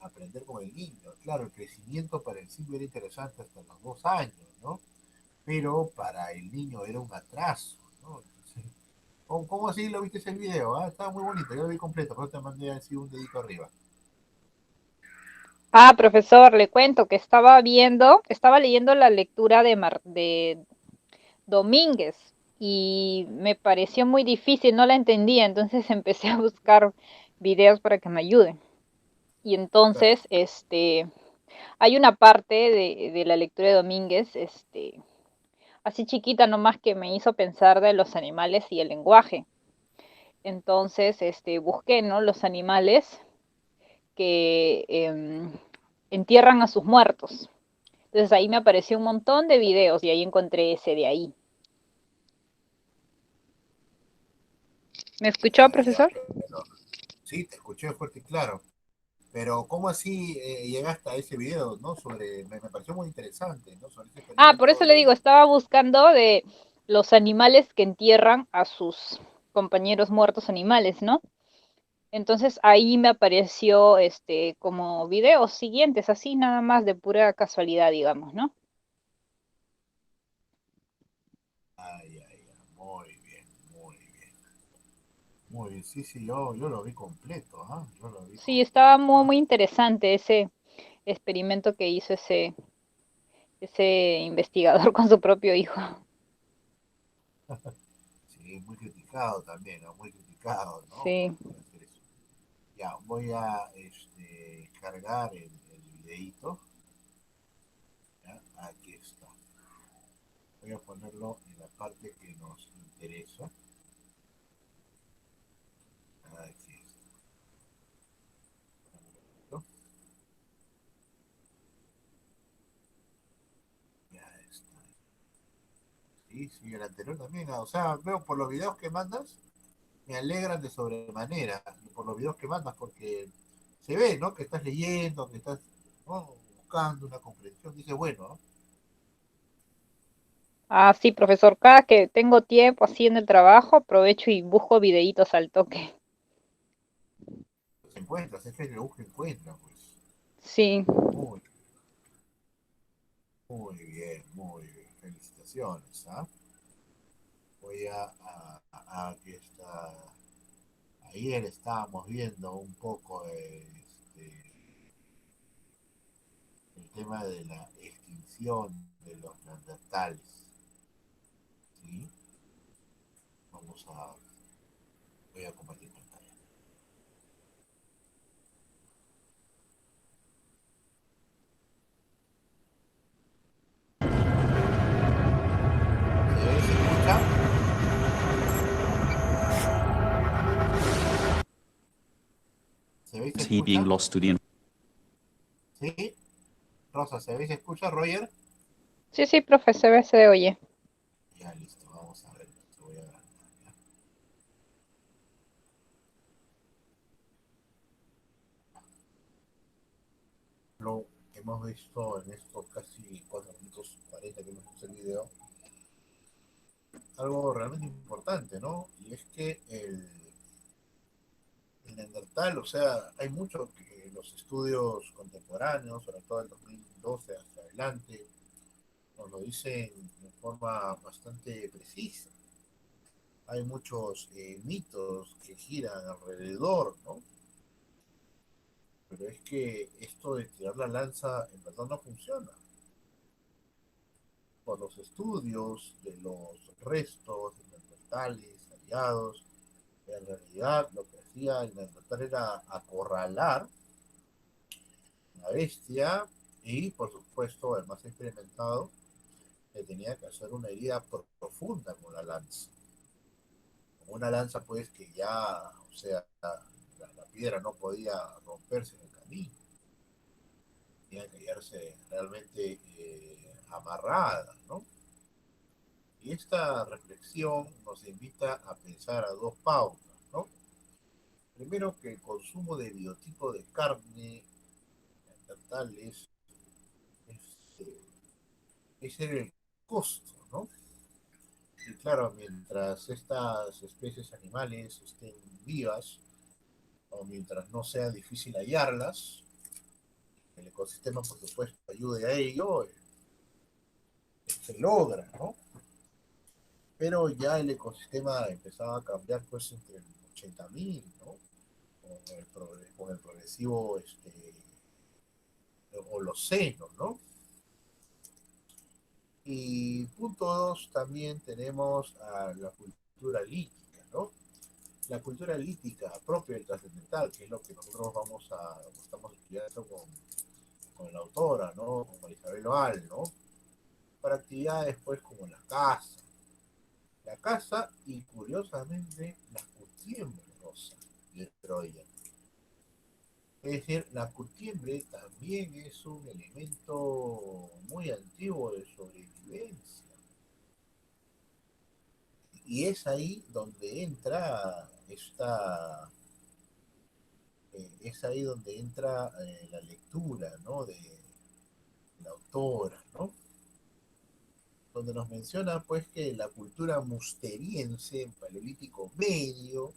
aprender con el niño. Claro, el crecimiento para el simio era interesante hasta los 2 años, ¿no? Pero para el niño era un atraso, ¿no? Entonces, ¿cómo así lo viste ese video? Estaba muy bonito, yo lo vi completo, pero te mandé así un dedito arriba. Ah, profesor, le cuento que estaba leyendo la lectura de Domínguez y me pareció muy difícil, no la entendía, entonces empecé a buscar videos para que me ayuden. Y Claro. entonces, hay una parte de la lectura de Domínguez, así chiquita nomás que me hizo pensar de los animales y el lenguaje. Entonces, busqué, ¿no? Los animales que entierran a sus muertos. Entonces ahí me apareció un montón de videos y ahí encontré ese de ahí. ¿Me escuchó, Ya, profesor? pero, sí, te escuché fuerte y claro. Pero ¿cómo así llegaste a ese video, ¿no? Me pareció muy interesante, ¿no? Sobre ese Ah, por experimento eso le digo, de... estaba buscando de los animales que entierran a sus compañeros muertos animales, ¿no? Entonces ahí me apareció como videos siguientes, así nada más de pura casualidad, digamos, ¿no? Ay, ay, ay, muy bien, muy bien. Muy bien, sí, sí, yo lo vi completo, yo lo vi Sí, estaba completo, muy, muy interesante ese experimento que hizo ese investigador con su propio hijo. Sí, muy criticado también, ¿no? Muy criticado, ¿no? Sí. Por hacer eso. Ya, voy a cargar el videíto. ¿Ya? Aquí está. Voy a ponerlo en la parte que nos interesa. Aquí está. ¿No? Ya está. Sí, sí, el anterior también. O sea, veo por los videos que mandas, me alegran de sobremanera por los videos que mandas, porque se ve, ¿no? Que estás leyendo, que estás, ¿no? Buscando una comprensión. Dice, bueno, ¿no? Ah, sí, profesor, cada que tengo tiempo así en el trabajo, aprovecho y busco videitos al toque. Se encuentra, es que el que busca encuentra, pues. Sí. Muy, muy bien, muy bien. Felicitaciones, ¿ah? Voy aquí está. Ayer estábamos viendo un poco el tema de la extinción de los neandertales, ¿sí? Vamos a, voy a compartir pantalla. ¿Se ve? ¿Se escucha? ¿Se ve y se Is he being escucha? lost to the ¿Sí? Rosa, ¿se ve y se escucha, Roger? Sí, sí, profesor, se oye. Ya, listo, vamos a ver. Te voy a agrandar, ¿ya? Lo que hemos visto en estos casi 4 minutos 40 que hemos visto el video, algo realmente importante, ¿no? Y es que el neandertal, o sea, hay mucho que los estudios contemporáneos, sobre todo el 2012 hacia adelante, nos lo dicen de forma bastante precisa. Hay muchos mitos que giran alrededor, ¿no? Pero es que esto de tirar la lanza en verdad no funciona. Por los estudios de los restos de neandertales hallados, en realidad lo que hacía el neandertal era acorralar la bestia y, por supuesto, el más experimentado le tenía que hacer una herida profunda con la lanza. Con una lanza, pues, que ya, o sea, la piedra no podía romperse en el camino, tenía que quedarse realmente amarrada, ¿no? Y esta reflexión nos invita a pensar a dos pautas, ¿no? Primero, que el consumo de biotipo de carne tal es el costo, ¿no? Y claro, mientras estas especies animales estén vivas, o mientras no sea difícil hallarlas, el ecosistema, por supuesto, ayude a ello, se logra, ¿no? Pero ya el ecosistema empezaba a cambiar, pues, entre el 80.000, ¿no? Con el progresivo, Holoceno, ¿no? Y punto dos, también tenemos a la cultura lítica, ¿no? La cultura lítica propia del trascendental, que es lo que nosotros estamos estudiando con la autora, ¿no? Con Marisabel Oal, ¿no? Para actividades, pues, como la casa y, curiosamente, la curtiembre rosa de Troya. Es decir, la curtiembre también es un elemento muy antiguo de sobrevivencia. Y es ahí donde entra es ahí donde entra la lectura, ¿no? De la autora, ¿no? Donde nos menciona, pues, que la cultura musteriense, en paleolítico medio,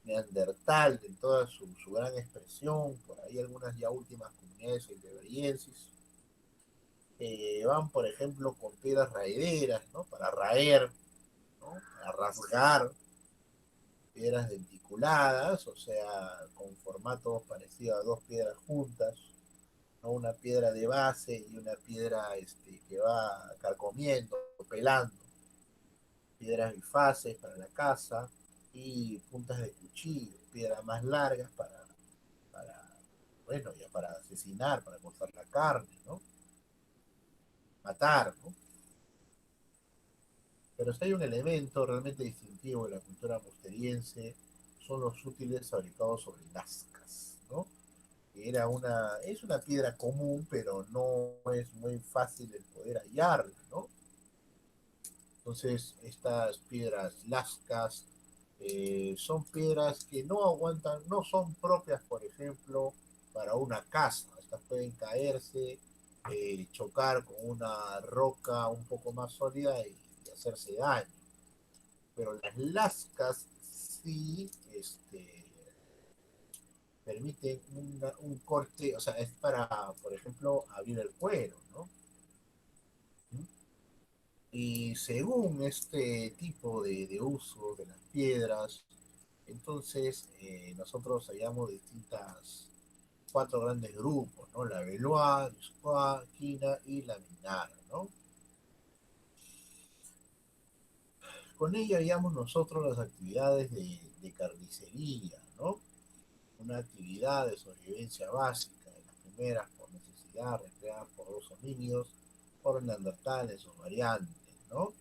neandertal en toda su gran expresión, por ahí algunas ya últimas comunidades heidelbergenses, van, por ejemplo, con piedras raederas, ¿no? Para raer, ¿no? Para rasgar, piedras denticuladas, o sea, con formato parecido a dos piedras juntas, ¿no? Una piedra de base y una piedra que va carcomiendo, pelando, piedras bifaces para la caza y puntas de cuchillo, piedras más largas para bueno, ya para asesinar, para cortar la carne, ¿no? Matar, ¿no? Pero si hay un elemento realmente distintivo de la cultura musteriense, son los útiles fabricados sobre lascas, ¿no? Es una piedra común, pero no es muy fácil el poder hallarla, ¿no? Entonces, estas piedras lascas son piedras que no aguantan, no son propias, por ejemplo, para una casa. Estas pueden caerse, chocar con una roca un poco más sólida y hacerse daño. Pero las lascas sí permiten un corte, o sea, es para, por ejemplo, abrir el cuero, ¿no? Y según este tipo de uso de las piedras, entonces nosotros hallamos distintas, cuatro grandes grupos, ¿no? La Veloa, Discoa, Quina y la Minara, ¿no? Con ella hallamos nosotros las actividades de carnicería, ¿no? Una actividad de sobrevivencia básica, de las primeras por necesidad, recreadas por los homínidos, por neandertales o variantes, ¿no?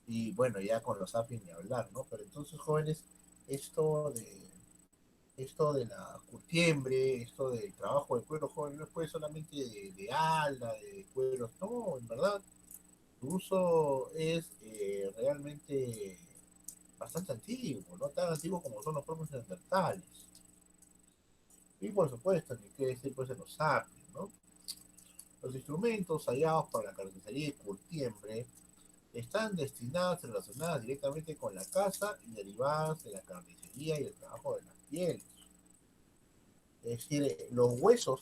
Y bueno, ya con los sapiens ni hablar, ¿no? Pero entonces, jóvenes, esto de, esto de la curtiembre, esto del trabajo de cuero, joven, no es pues solamente de ala, de cueros, no, en verdad, su uso es realmente bastante antiguo, no tan antiguo como son los propios neandertales. Y por supuesto, ni qué decir pues de los sapiens, ¿no? Los instrumentos hallados para la carnicería y curtiembre están destinadas y relacionadas directamente con la caza y derivadas de la carnicería y el trabajo de las pieles. Es decir, los huesos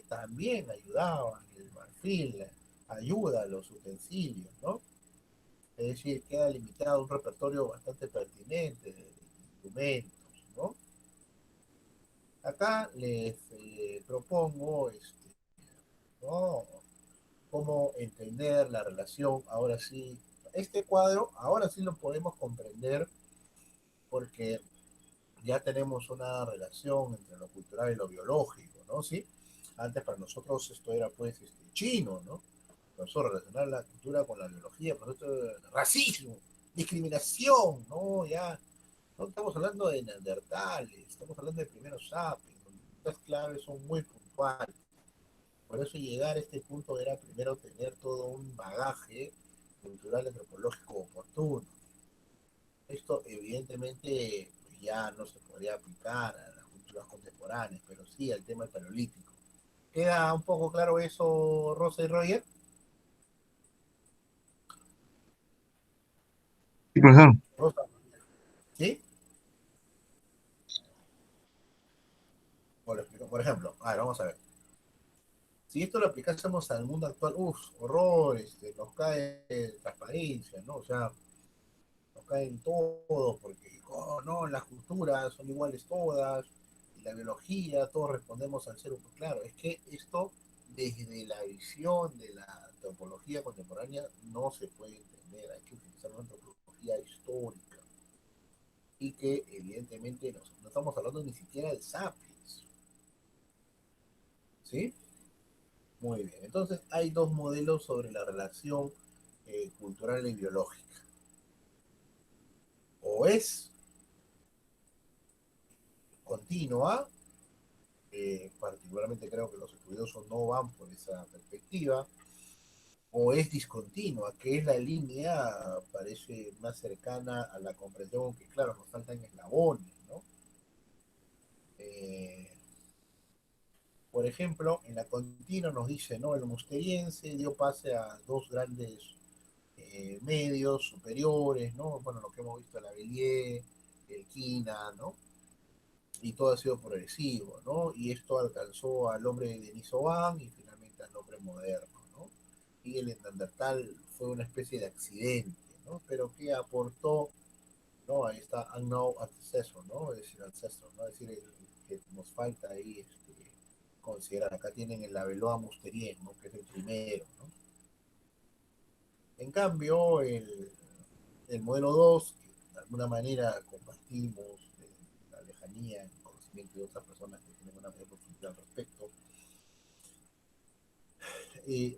también ayudaban, el marfil ayuda a los utensilios, ¿no? Es decir, queda limitado un repertorio bastante pertinente de instrumentos, ¿no? Acá les propongo ¿no? Cómo entender la relación, ahora sí, este cuadro, ahora sí lo podemos comprender porque ya tenemos una relación entre lo cultural y lo biológico, ¿no? ¿Sí? Antes para nosotros esto era pues chino, ¿no? Nosotros relacionar la cultura con la biología, por nosotros racismo, discriminación, ¿no? Ya no estamos hablando de neandertales, estamos hablando de primeros sapiens, donde estas claves son muy puntuales. Por eso llegar a este punto era primero tener todo un bagaje cultural antropológico oportuno. Esto evidentemente pues, ya no se podría aplicar a las culturas contemporáneas, pero sí al tema paleolítico. ¿Queda un poco claro eso, Rosa y Roger? profesor. Rosa, ¿sí? Por ejemplo, a ver, vamos a ver. Si esto lo aplicásemos al mundo actual, horror, nos cae transparencia, ¿no? O sea, nos cae en todo, porque, oh, no, las culturas son iguales todas, y la biología, todos respondemos al ser humano. Claro, es que esto, desde la visión de la antropología contemporánea, no se puede entender, hay que utilizar una antropología histórica, y que evidentemente no estamos hablando ni siquiera de sapiens, ¿sí? Muy bien, entonces hay dos modelos sobre la relación cultural y biológica. O es continua, particularmente creo que los estudiosos no van por esa perspectiva, o es discontinua, que es la línea, parece más cercana a la comprensión, que claro, nos faltan eslabones, ¿no? Eh, por ejemplo, en la continua nos dice, ¿no? El musteriense dio pase a dos grandes medios superiores, ¿no? Bueno, lo que hemos visto, la Bellier, el Quina, ¿no? Y todo ha sido progresivo, ¿no? Y esto alcanzó al hombre de Denisován y finalmente al hombre moderno, ¿no? Y el Neandertal fue una especie de accidente, ¿no? Pero que aportó, ¿no? Ahí está unknown ancestor, ¿no? Es decir, ancestor, ¿no? Es decir, que nos falta ahí considerar. Acá tienen el Lavelois Musterier, ¿no? Que es el primero, ¿no? En cambio, el modelo 2, que de alguna manera compartimos la lejanía, el conocimiento de otras personas que tienen una mayor profundidad al respecto,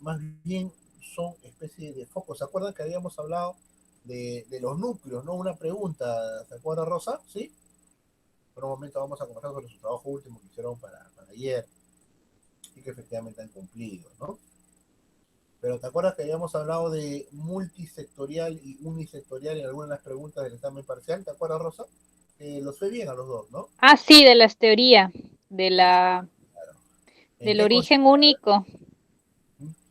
más bien son especies de focos. ¿Se acuerdan que habíamos hablado de los núcleos, ¿no? Una pregunta, ¿se acuerda Rosa? ¿Sí? Por un momento vamos a conversar sobre su trabajo último que hicieron para ayer y que efectivamente han cumplido, ¿no? Pero ¿te acuerdas que habíamos hablado de multisectorial y unisectorial en algunas de las preguntas del examen parcial? ¿Te acuerdas, Rosa? Los fue bien a los dos, ¿no? Ah, sí, de las teorías, de Claro. ¿En del qué origen consiste? único,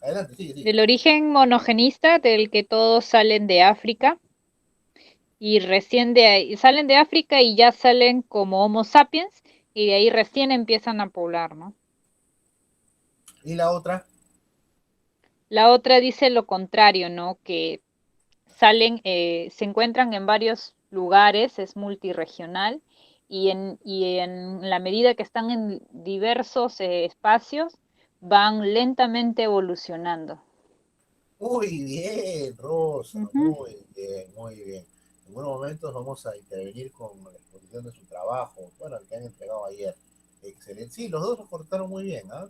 Adelante, sigue, sigue. del origen monogenista, del que todos salen de África, y recién de ahí, salen de África y ya salen como Homo sapiens, y de ahí recién empiezan a poblar, ¿no? Y la otra, La otra dice lo contrario, ¿no? Que salen, se encuentran en varios lugares, es multirregional, y en la medida que están en diversos espacios, van lentamente evolucionando. muy bien, Rosa, Ujú. muy bien, muy bien. En unos momentos vamos a intervenir con la exposición de su trabajo, bueno, el que han entregado ayer. Excelente. Sí, los dos lo cortaron muy bien, ¿ah?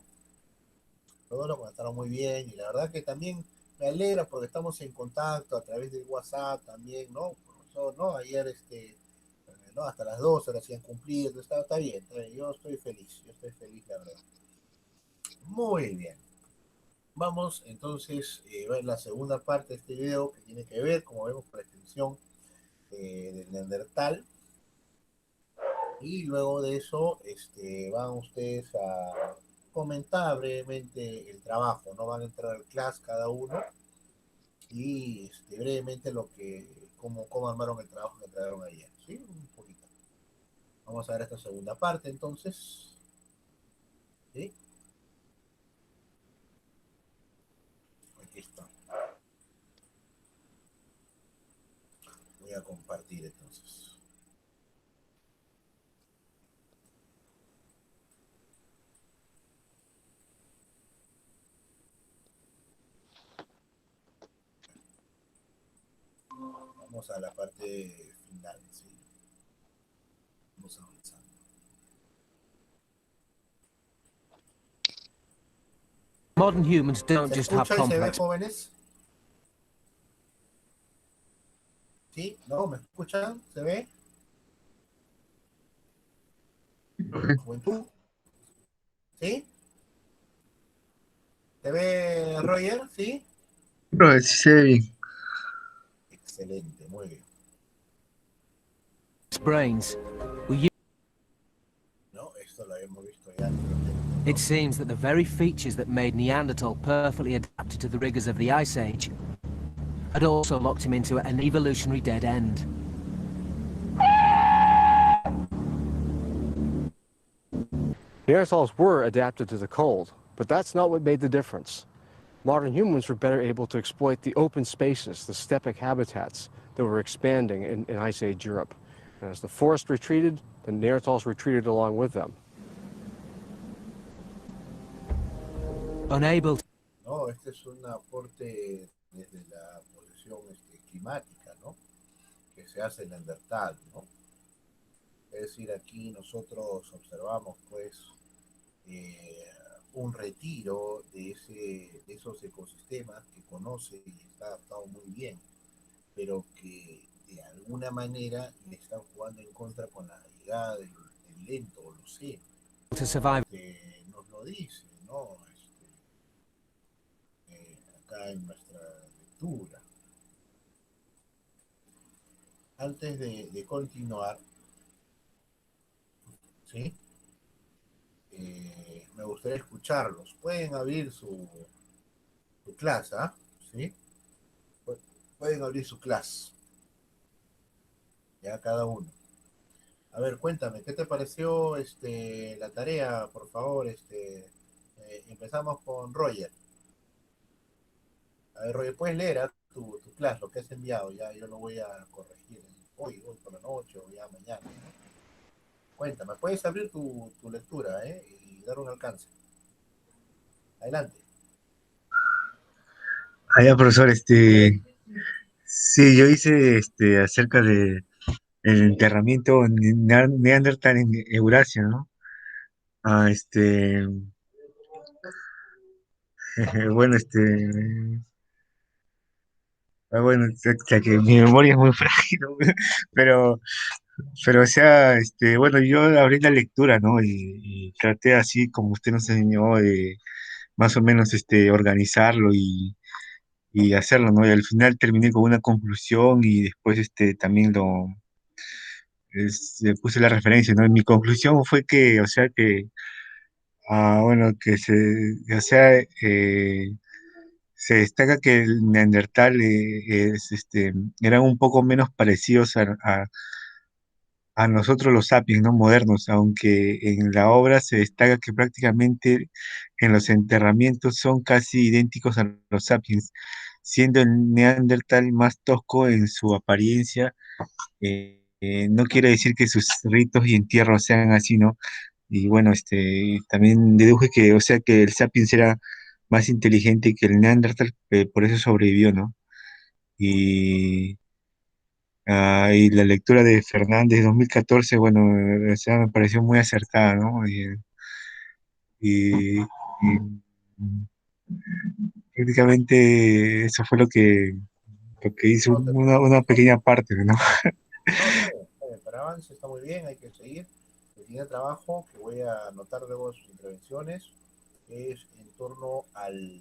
Los dos lo conectaron muy bien y la verdad que también me alegra porque estamos en contacto a través del WhatsApp también, ¿no? Profesor, ¿no? Ayer, ¿no? Hasta las 12 horas se han cumplido, está bien, está bien, yo estoy feliz, la verdad. Muy bien. Vamos entonces a ver la segunda parte de este video que tiene que ver, como vemos, con la extensión del Neandertal. Y luego de eso van ustedes a comentar brevemente el trabajo, no van a entrar al class cada uno y brevemente cómo armaron el trabajo que entregaron ayer. ¿Sí? Un poquito. Vamos a ver esta segunda parte entonces. ¿Sí? Aquí está. Voy a compartir entonces. Vamos a la parte final, ¿sí? Vamos avanzando. Modern humans don't ¿Se just have escucha y se ve, complex. jóvenes? ¿Sí? ¿No? ¿Me escuchan? ¿Se ve? ¿Juventud? ¿Sí? ¿Se ve, Roger? ¿Sí? Profe, sí se ve bien. Excelente, muy bien. Brains. We No, esto lo habíamos visto ya anteriormente, It ¿no? seems that the very features that made Neanderthal perfectly adapted to the rigors of the Ice Age had also locked him into an evolutionary dead end. Neanderthals were adapted to the cold, but that's not what made the difference. Modern humans were better able to exploit the open spaces, the steppe habitats that were expanding in Ice Age Europe. And as the forest retreated, the Neanderthals retreated along with them. Unable No, este es un aporte desde la posición climática, ¿no? Que se hace en Neandertal, ¿no? Es decir, aquí nosotros observamos, pues, eh, un retiro de esos ecosistemas que conoce y está adaptado muy bien, pero que de alguna manera le están jugando en contra con la llegada del lento o océano. to survive. Nos lo dice, ¿no? Acá en nuestra lectura. Antes de continuar, ¿sí? Me gustaría escucharlos. Pueden abrir su clase, ¿ah? ¿Sí? Pueden abrir su clase. Ya cada uno. A ver, cuéntame, ¿qué te pareció la tarea, por favor? Empezamos con Roger. A ver, Roger, puedes leer tu clase, lo que has enviado. Ya yo lo voy a corregir hoy por la noche o ya mañana, ¿no? Cuéntame, puedes abrir tu lectura, y dar un alcance. Adelante. Allá, profesor, sí, yo hice acerca de el enterramiento neandertal en Eurasia, ¿no? Ah, bueno, bueno, o sea que mi memoria es muy frágil, ¿no? pero, pero, o sea, bueno, yo abrí la lectura, ¿no? Y traté así como usted nos enseñó, de más o menos, organizarlo y hacerlo, ¿no? Y al final terminé con una conclusión y después, también le puse la referencia, ¿no? Y mi conclusión fue que, o sea, bueno, o sea, se destaca que el Neandertal eran un poco menos parecidos a nosotros los sapiens, ¿no? Modernos, aunque en la obra se destaca que prácticamente en los enterramientos son casi idénticos a los sapiens, siendo el Neandertal más tosco en su apariencia. No quiere decir que sus ritos y entierros sean así, ¿no? Y bueno, también deduje que, o sea, que el sapiens era más inteligente que el Neandertal, por eso sobrevivió, ¿no? Y, y la lectura de Fernández 2014, bueno, o sea, me pareció muy acertada, ¿no? Y prácticamente eso fue lo que hizo No, una pequeña parte, ¿no? no, está bien, está bien. Para avance está muy bien, hay que seguir. El siguiente trabajo que voy a anotar luego sus intervenciones es en torno al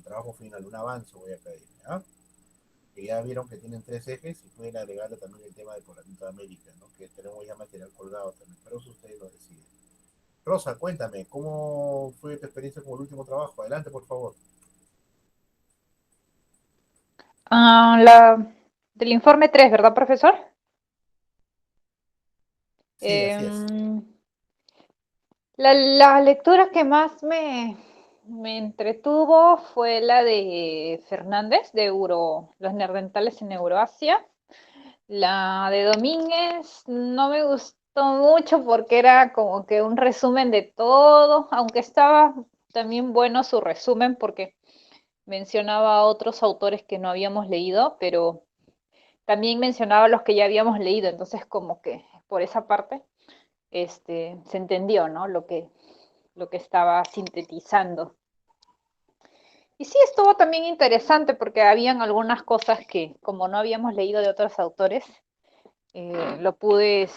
trabajo final, un avance voy a pedir, ¿ya? Que ya vieron que tienen tres ejes y pueden agregarle también el tema del poblamiento de América, ¿no? Que tenemos ya material colgado también, pero eso ustedes lo deciden. Rosa, cuéntame, ¿cómo fue tu experiencia con el último trabajo? Adelante, por favor. Del informe 3, ¿verdad, profesor? Sí, así es. La lectura que más me entretuvo fue la de Fernández, de los neandertales en Euroasia. La de Domínguez no me gustó mucho porque era como que un resumen de todo, aunque estaba también bueno su resumen porque mencionaba a otros autores que no habíamos leído, pero también mencionaba los que ya habíamos leído, entonces como que por esa parte se entendió, ¿no? Lo que estaba sintetizando. Y sí, estuvo también interesante porque habían algunas cosas que, como no habíamos leído de otros autores, lo pude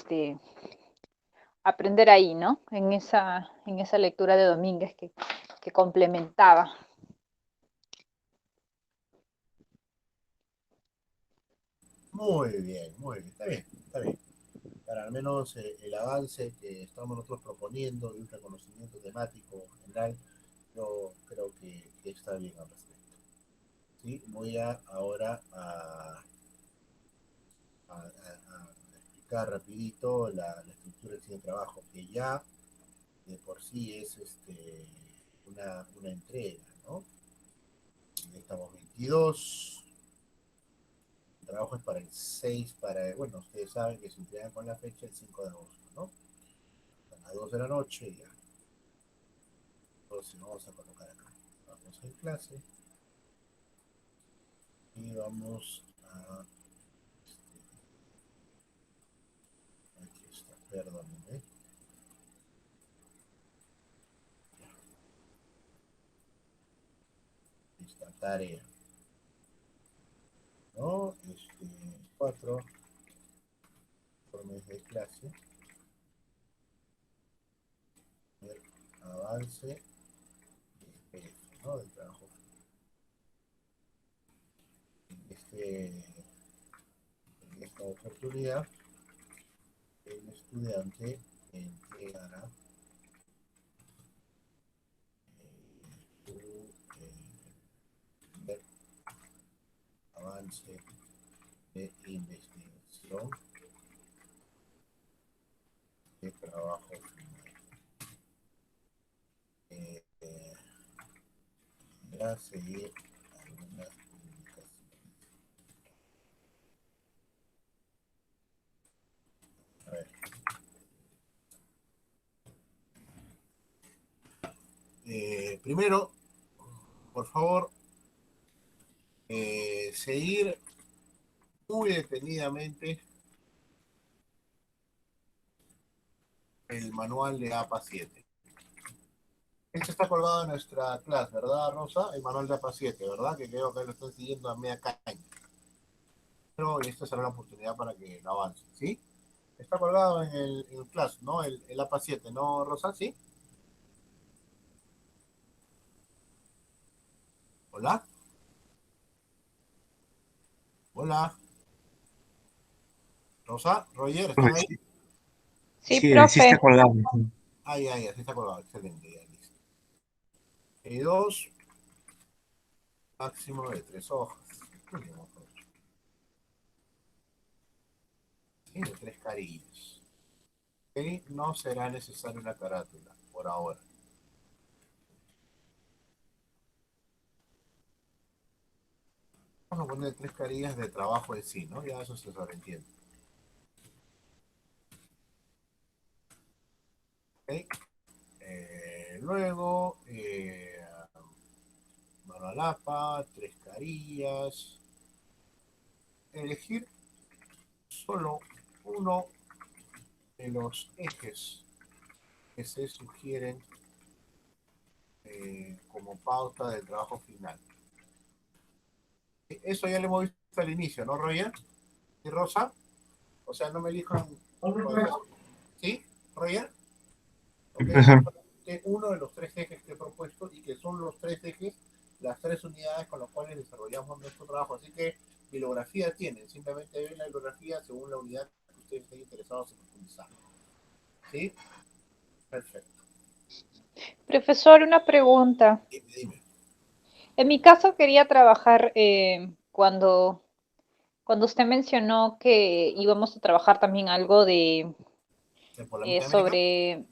aprender ahí, ¿no? En esa lectura de Domínguez que complementaba. Muy bien, muy bien. Está bien, está bien. Para al menos el avance que estamos nosotros proponiendo y un reconocimiento temático general, yo creo que está bien al respecto. ¿sí? Voy a ahora a explicar rapidito la estructura del siguiente trabajo, que ya de por sí es una entrega, ¿no? Estamos 22, el trabajo es para el 6, bueno, ustedes saben que se entrega con la fecha el 5 de agosto, ¿no? A las 2 de la noche ya. Entonces vamos a colocar acá. Vamos en clase y vamos a... Aquí está, perdónenme. Esta tarea, ¿no? 4 informes de clase, el avance ¿no? Del trabajo. En esta oportunidad, el estudiante entregará su primer avance de investigación de trabajo final. Deberá seguir algunas indicaciones. A ver. Primero, por favor, seguir muy detenidamente el manual de APA 7. Este está colgado en nuestra clase, ¿verdad, Rosa? El manual de APA 7, ¿verdad? Que creo que lo están siguiendo a media caña. Pero esta será la oportunidad para que lo avancen, ¿sí? Está colgado en el clase, ¿no? El APA 7, ¿no, Rosa? ¿Sí? ¿Hola? ¿Hola? ¿Rosa? ¿Roger? ¿Están ahí? Sí, Sí está profe. colgado. Ay, ay, así está colgado. Excelente, ya listo. Y dos, máximo de 3 hojas. Sí, de 3 carillas. ¿Ok? No será necesaria una carátula, por ahora. Vamos a poner 3 carillas de trabajo en sí, ¿no? Ya eso se sobreentiende. ¿Ok? Luego, mano al APA, 3 carillas. Elegir solo uno de los ejes que se sugieren como pauta del trabajo final. Eso ya lo hemos visto al inicio, ¿no, Roger? ¿Y Rosa? O sea, no me elijan. ¿Sí, Roger? Ok, son solamente uno de los 3 ejes que he propuesto y que son los 3 ejes, las 3 unidades con las cuales desarrollamos nuestro trabajo. Así que bibliografía tienen, simplemente ven la bibliografía según la unidad que ustedes estén interesados en profundizar. ¿Sí? Perfecto. Profesor, una pregunta. Dime, dime. En mi caso quería trabajar cuando usted mencionó que íbamos a trabajar también algo de ¿El Poblamiento de América? sobre,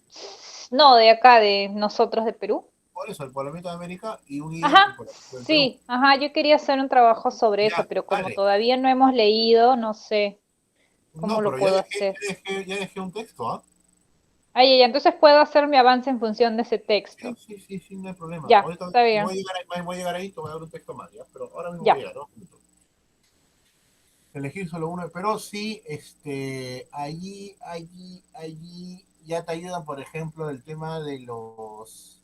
no, de acá, de nosotros de Perú. Por eso, el Poblamiento de América y un ítem, el Ajá, Poblamiento del Perú. sí, ajá, yo quería hacer un trabajo sobre eso, Ya, pero como dale. todavía no hemos leído, no sé cómo No, lo pero ya puedo dejé, hacer. ya dejé, ya dejé un texto, ¿ah? Ay, ya, entonces puedo hacer mi avance en función de ese Sí, texto. sí, sí, sí, no hay problema. Ya, Ahorita está voy a bien. llegar ahí, voy a llegar ahí, te voy a dar un texto más, ¿ya? Pero ahora mismo voy a Ya. llegar, ¿no? Elegir solo uno, pero sí, allí ya te ayudan, por ejemplo, el tema de los,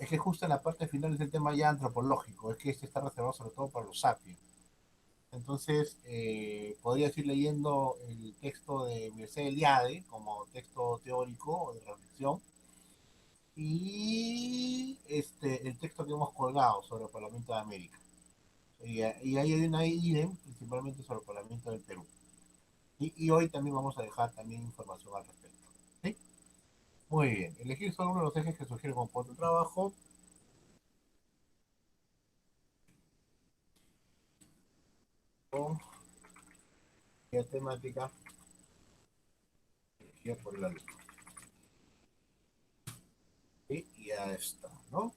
es que justo en la parte final es el tema ya antropológico, es que este está reservado sobre todo para los sapiens. Entonces, podrías ir leyendo el texto de Mircea Eliade como texto teórico o de reflexión y el texto que hemos colgado sobre el Parlamento de América. Y ahí hay una idem principalmente sobre el Parlamento del Perú. Y hoy también vamos a dejar también información al respecto. ¿Sí? Muy bien. Elegir solo uno de los ejes que sugiere como punto de trabajo. y temática elegida por el alumno. Y ya está, ¿no?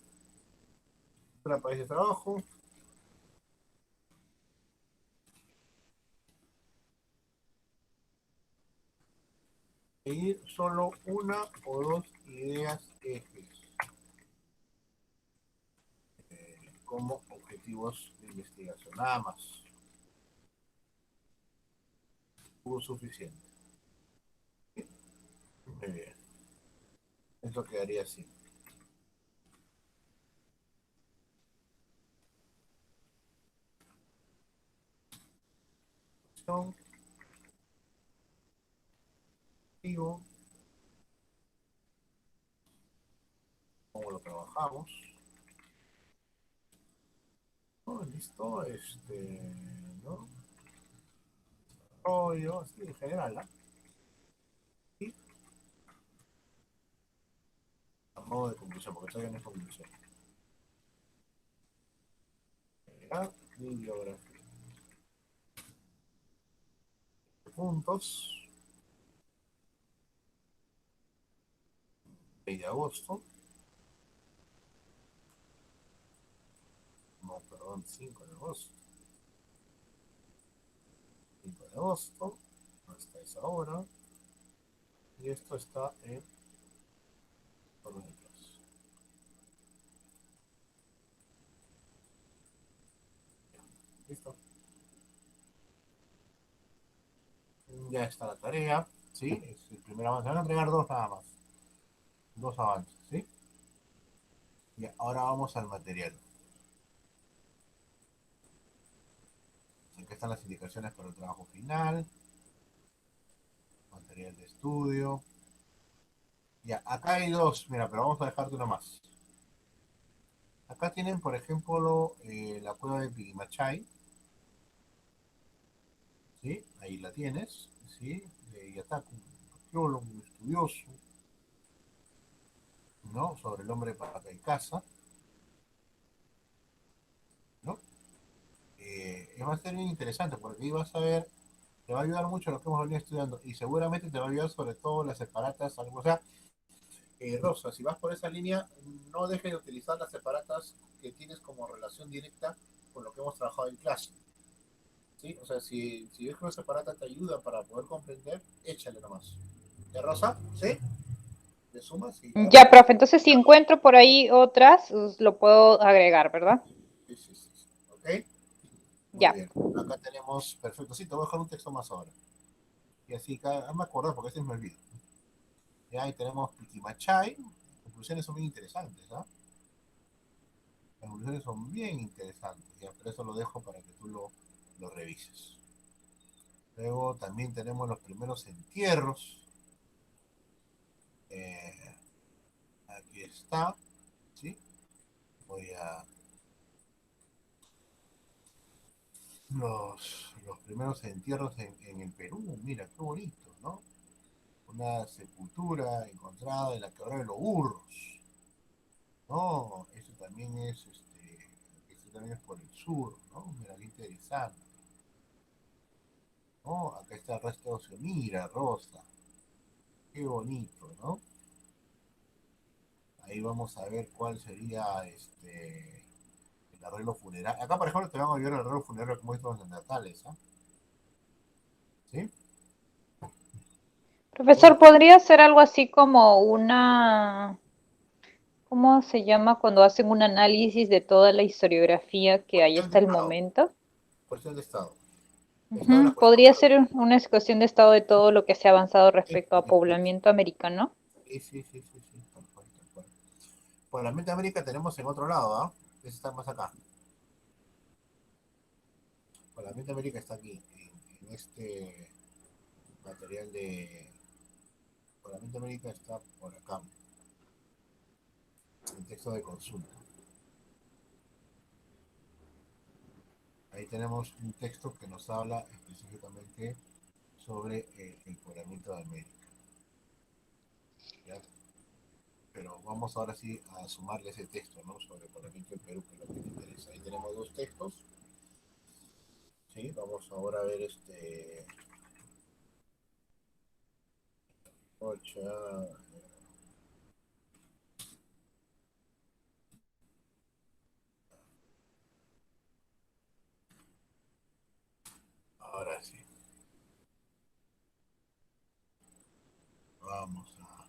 Para país de trabajo. Seguir solo una o dos ideas ejes como objetivos de investigación, nada más. Hubo suficiente. Muy bien. Esto quedaría así. Son objetivo, cómo lo trabajamos. Oh, listo, ¿no? Rollo, así en general, ¿ah? Y a modo de conclusión, porque todavía no es conclusión. General, bibliografía. Puntos. 6 de agosto. No, perdón, 5 de agosto. 5 de agosto. Hasta esa hora. Y esto está en orden de clase. Listo. Ya está la tarea, ¿sí? Es el primer avance. Van a entregar dos nada más. Dos avances, ¿sí? Y ahora vamos al material. Aquí están las indicaciones para el trabajo final. Material de estudio. Ya, acá hay dos. Mira, pero vamos a dejarte una más. Acá tienen, por ejemplo, la cueva de Piquimachay. ¿Sí? Ahí la tienes. ¿Sí? Y está un arqueólogo, un estudioso, ¿no? Sobre el hombre Pacaicasa, ¿no? Va a ser bien interesante porque ahí vas a ver, te va a ayudar mucho lo que hemos venido estudiando y seguramente te va a ayudar sobre todo las separatas, o sea, Rosa, si vas por esa línea, no dejes de utilizar las separatas que tienes como relación directa con lo que hemos trabajado en clase. ¿Sí? O sea, si ves que una separata te ayuda para poder comprender, échale nomás. ¿Ya, Rosa? ¿Sí? ¿Le sumas? Sí, ya. Ya, profe, entonces si encuentro por ahí otras, lo puedo agregar, ¿verdad? Sí, sí, sí, sí. ¿Ok? Muy Ya. bien. Acá tenemos, perfecto. Sí, te voy a dejar un texto más ahora. Y así, me acuerdo porque este me olvido. Ya ahí tenemos Piquimachay. Conclusiones son bien interesantes, ¿ah? Las conclusiones son bien interesantes. Ya, por eso lo dejo para que tú lo revises. Luego también tenemos los primeros entierros. Eh, Aquí está. ¿Sí? Voy a. Los primeros entierros en el Perú. Mira, qué bonito, ¿no? Una sepultura encontrada en la quebrada de los burros. No, eso también eso también es por el sur, ¿no? Mira, qué interesante. ¿No? Acá está el resto de Oceanira, Rosa. Qué bonito, ¿no? Ahí vamos a ver cuál sería el arreglo funerario. Acá, por ejemplo, te van a ayudar el arreglo funerario como estos natales, ¿ah? ¿Sí? Todo Profesor, ¿podría ser algo así como una, ¿cómo se llama cuando hacen un análisis de toda la historiografía que hay cuestión de hasta el estado. momento? Cuestión de estado. Estado de las Ujú. cuestiones. Podría ser una excusión de estado de todo lo que se ha avanzado Sí, respecto a poblamiento americano. sí, sí, sí, sí, sí, tal cual, tal cual. Por la mente América tenemos en otro lado, ¿ah? Ese está más acá. Por la mente América está aquí, en este material de. Por la mente América está por acá, el texto de consulta. Ahí tenemos un texto que nos habla específicamente sobre el poblamiento de América. ¿Ya? Pero vamos ahora sí a sumarle ese texto, ¿no? Sobre el poblamiento de Perú, que es lo que te interesa. Ahí tenemos dos textos. ¿Sí? Vamos ahora a ver Ocha, ahora sí, vamos a...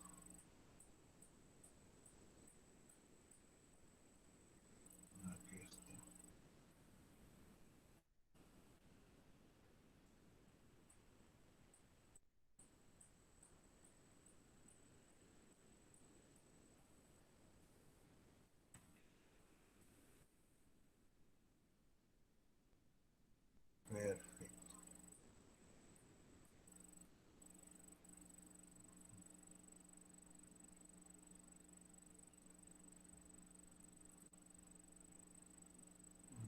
Aquí está. Perfecto.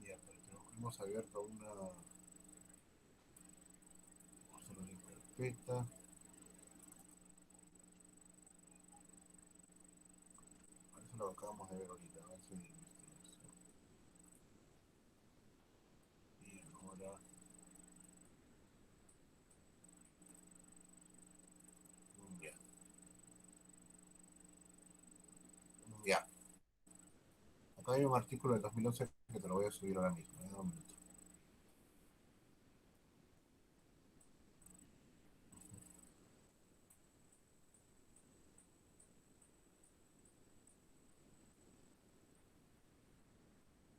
Ya, pero hemos abierto una carpeta. Eso lo acabamos de ver ahorita, avance de investigación. Y ahora, ya, ya. Acá hay un artículo del 2011 que te lo voy a subir ahora mismo. Un minuto.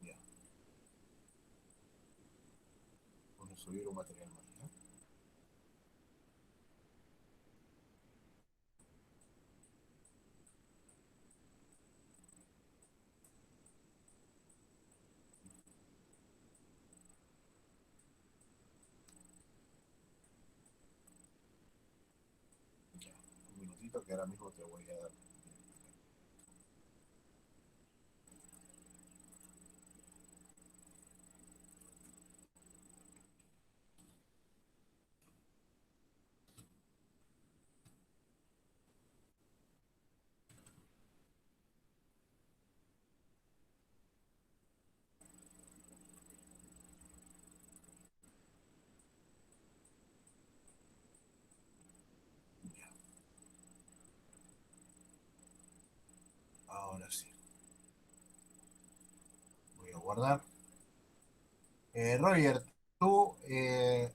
Ya, voy a subir un material más. ¿Ya? Ya, un minutito que ahora mismo te voy a dar. Ya, ahora sí. Voy a guardar. Roger, ¿tú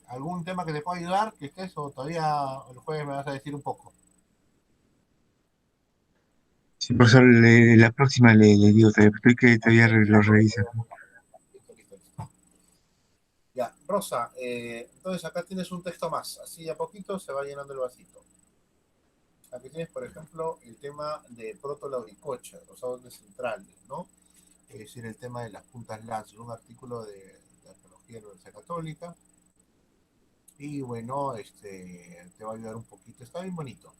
algún tema que te pueda ayudar? ¿Que estés o todavía el jueves me vas a decir un poco? Sí, profesor, la próxima le digo, estoy que todavía lo revisa. Listo, listo, listo. Ya, Rosa, entonces acá tienes un texto más. Así a poquito se va llenando el vasito. Aquí tienes, por ejemplo, el tema de protolauricocha, los órdenes centrales, ¿no? Es decir, el tema de las puntas Lanza, un artículo de arqueología de la Universidad Católica. Y bueno, te va a ayudar un poquito. Está bien bonito.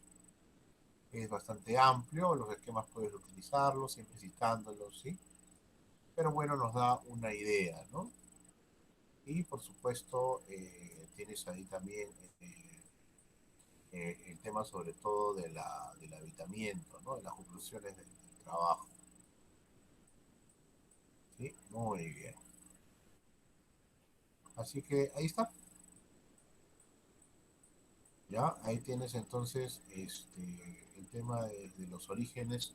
Es bastante amplio, los esquemas puedes utilizarlos, siempre citándolos, ¿sí? Pero bueno, nos da una idea, ¿no? Y por supuesto, tienes ahí también el tema sobre todo del habitamiento, ¿no? De las conclusiones del trabajo. ¿Sí? Muy bien. Así que ahí está. Ya, ahí tienes entonces el tema de los orígenes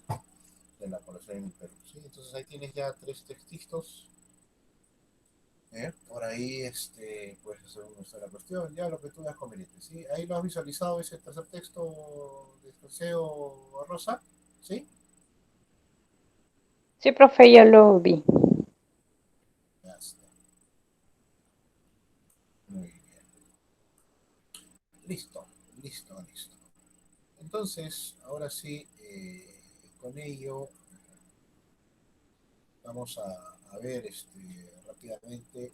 de la población en el Perú. ¿Sí? Entonces ahí tienes ya tres textitos. Por ahí puedes hacer una sola cuestión, ya lo que tú veas conveniente. ¿Sí? Ahí lo has visualizado ese tercer texto de Joseo Rosa. ¿Sí? Sí, profe, ya lo vi. Ya está. Muy bien. Listo, listo, listo. Entonces, ahora sí, con ello vamos a ver rápidamente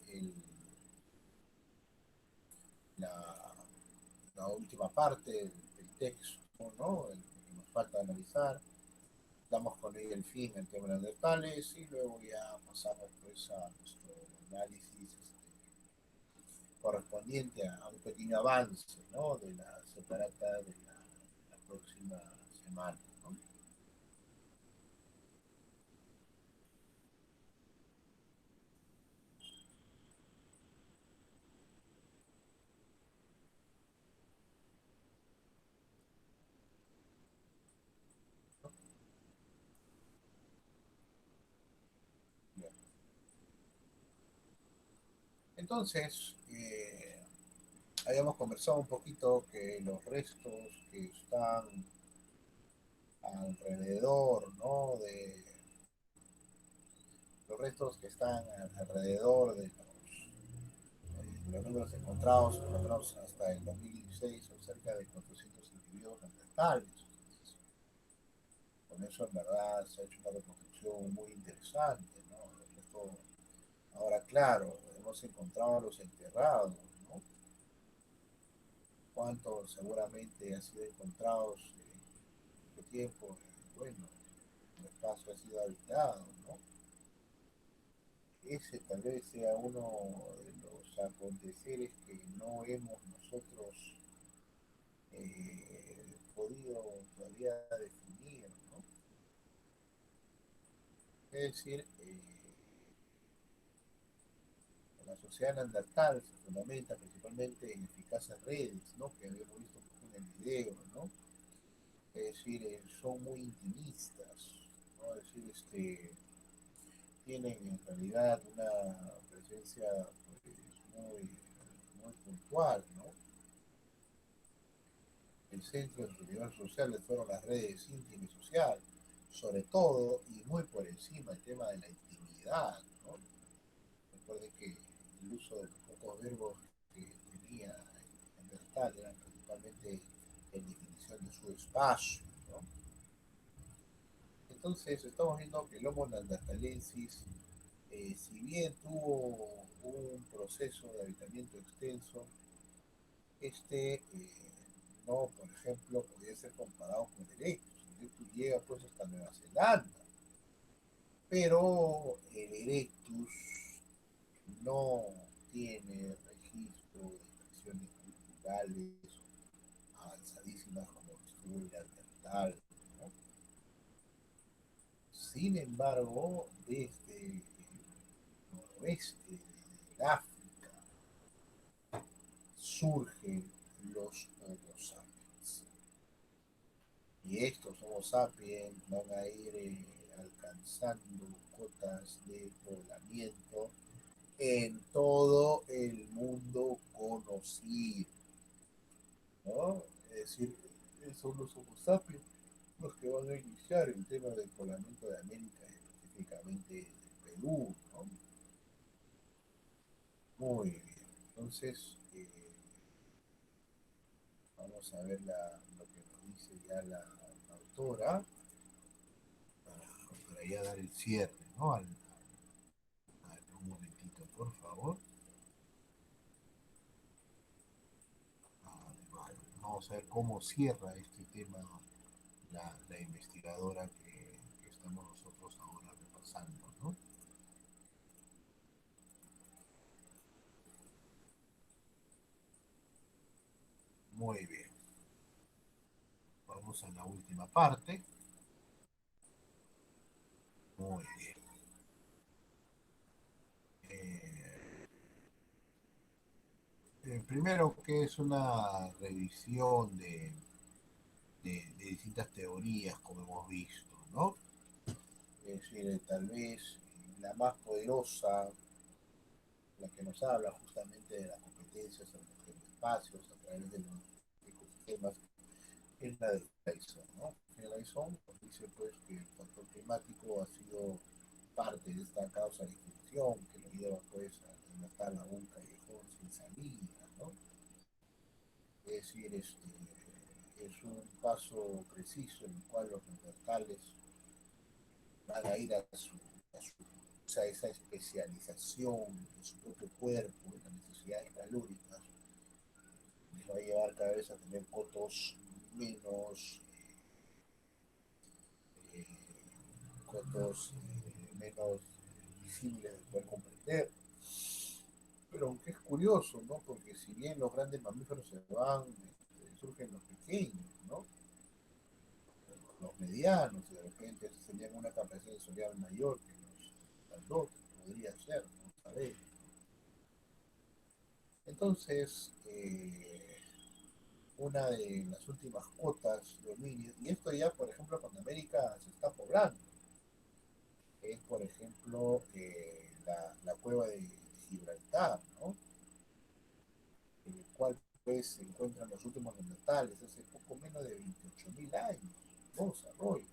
la, la última parte del texto, ¿no? El que nos falta analizar. Damos con ello el fin en temas neandertales y luego ya pasamos pues a nuestro análisis correspondiente a un pequeño avance, ¿no? De la separata de la próxima semana, ¿no? Entonces, habíamos conversado un poquito que los restos que están alrededor, ¿no? De los restos que están alrededor de los números encontrados, por lo menos hasta el 2016, son cerca de 400 individuos neandertales. Con eso, en verdad, se ha hecho una reconstrucción muy interesante, ¿no? Esto, ahora, claro, hemos encontrado a los enterrados, ¿no? ¿Cuántos seguramente han sido encontrados en qué tiempo? Bueno, el espacio ha sido habitado, ¿no? Ese tal vez sea uno de los aconteceres que no hemos nosotros podido todavía definir, ¿no? Es decir, la sociedad neandertal se fundamenta principalmente en eficaces redes, ¿no? Que habíamos visto en el video, ¿no? Es decir, son muy intimistas, ¿no? Es decir, tienen en realidad una presencia pues, muy puntual, ¿no? El centro de su universo social fueron las redes íntimas y social, sobre todo y muy por encima el tema de la intimidad, ¿no? Recuerden que el uso de los pocos verbos que tenía en Neandertal eran principalmente en definición de su espacio, ¿no? Entonces estamos viendo que el Homo neanderthalensis, si bien tuvo un proceso de habitamiento extenso, no, por ejemplo, podría ser comparado con el Erectus. El Erectus llega pues hasta Nueva Zelanda, pero el Erectus no tiene registro de expresiones culturales avanzadísimas como estuvo el Neandertal, ¿no? Sin embargo, desde el noroeste del África surgen los Homo sapiens. Y estos Homo sapiens van a ir alcanzando cotas de poblamiento en todo el mundo conocido, ¿no? Es decir, son los Homo sapiens los que van a iniciar el tema del poblamiento de América, específicamente de Perú, ¿no? Muy bien. Entonces, vamos a ver lo que nos dice ya la autora para ya dar el cierre, ¿no? Un momentito, por favor. Vale. Vamos a ver cómo cierra este tema la investigadora que estamos nosotros ahora repasando, ¿no? Muy bien. Vamos a la última parte. Muy bien. Eh, Primero, que es una revisión de distintas teorías, como hemos visto, ¿no? Es decir, tal vez la más poderosa, la que nos habla justamente de las competencias en los espacios a través de los ecosistemas, es la de Grayson, ¿no? Grayson nos dice pues que el factor climático ha sido parte de esta causa de extinción que lo lleva pues a matar a un callejón sin salida, ¿no? Es decir, es un paso preciso en el cual los neandertales van a ir a esa especialización en su propio cuerpo, en las necesidades calóricas, les va a llevar cada vez a tener cotos menos, eh, menos visibles de poder comprender. Pero aunque es curioso, ¿no? Porque si bien los grandes mamíferos se van, surgen los pequeños, ¿no? Los medianos, y de repente tenían una capacidad sensorial mayor que los grandotes, podría ser, no sabemos. Entonces, una de las últimas cotas de dominio, y esto ya, por ejemplo, cuando América se está poblando, es, por ejemplo, la cueva de Gibraltar, ¿no? En el cual pues, se encuentran los últimos neandertales hace poco menos de 28.000 años, ¿no? Desarrollo.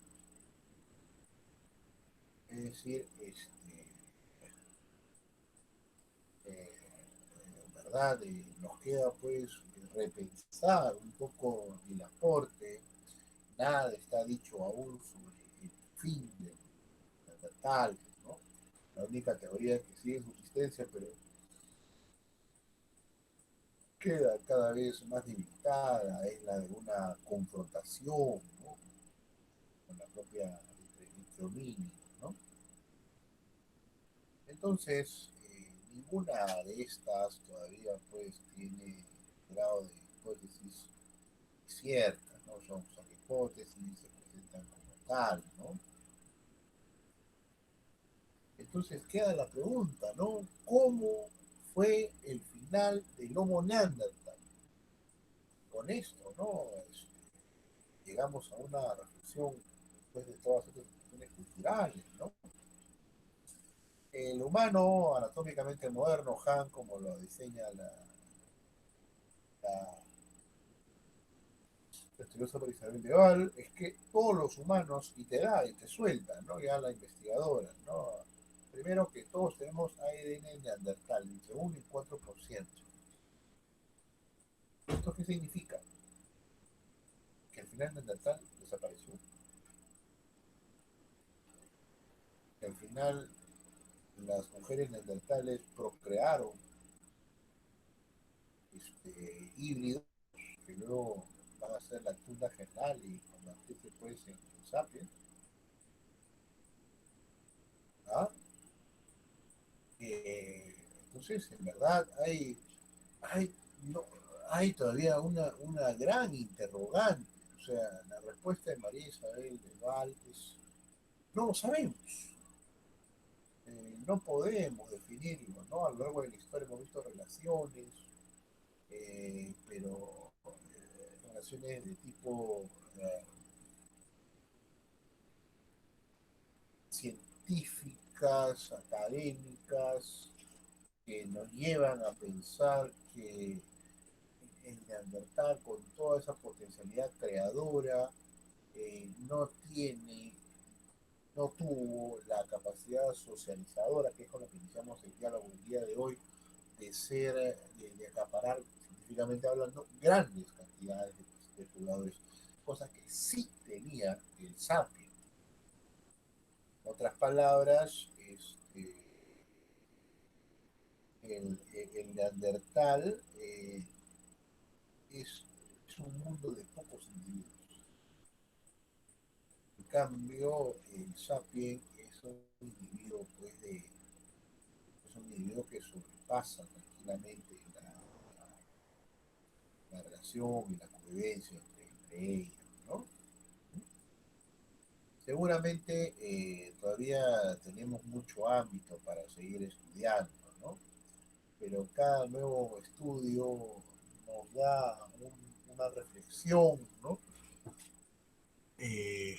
Es decir, ¿verdad? Nos queda pues repensar un poco el aporte. Nada está dicho aún sobre el fin del neandertal, ¿no? La única teoría que sigue en subsistencia, pero queda cada vez más debilitada, es la de una confrontación, ¿no? Con la propia entre homínidos, ¿no? Entonces, ninguna de estas todavía pues tiene grado de hipótesis cierta, ¿no? Son hipótesis, se presentan como tal, ¿no? Entonces queda la pregunta, ¿no? ¿Cómo fue el final del Homo neanderthal? Con esto, ¿no? Llegamos a una reflexión después de todas estas cuestiones culturales, ¿no? El humano anatómicamente moderno, Han, como lo diseña la estudiosa por Isabel de Val, es que todos los humanos, y te da y te sueltan, ¿no? Ya la investigadora, ¿no? Primero que todos tenemos ADN neandertal, entre 1 y 4%. ¿Esto qué significa? Que al final neandertal desapareció. Que al final las mujeres neandertales procrearon híbridos que luego van a ser la tunda general y convertirse pues en sapiens. ¿Ah? Entonces, en verdad, hay, no, hay todavía una gran interrogante. O sea, la respuesta de María Isabel de Val es, no lo sabemos. No podemos definirlo, ¿no? A lo largo de la historia hemos visto relaciones, pero relaciones de tipo científicas, académicas, que nos llevan a pensar que el Neandertal, con toda esa potencialidad creadora, no tiene, no tuvo la capacidad socializadora, que es con la que iniciamos el diálogo el día de hoy, de ser, de acaparar, científicamente hablando, grandes cantidades de pobladores, cosa que sí tenía el sapien. En otras palabras, el Neandertal es, es un mundo de pocos individuos. En cambio, el sapien es un individuo, pues, es un individuo que sobrepasa tranquilamente la relación y la convivencia entre ellos, ¿no? Seguramente todavía tenemos mucho ámbito para seguir estudiando, ¿no? Pero cada nuevo estudio nos da una reflexión, ¿no? Eh,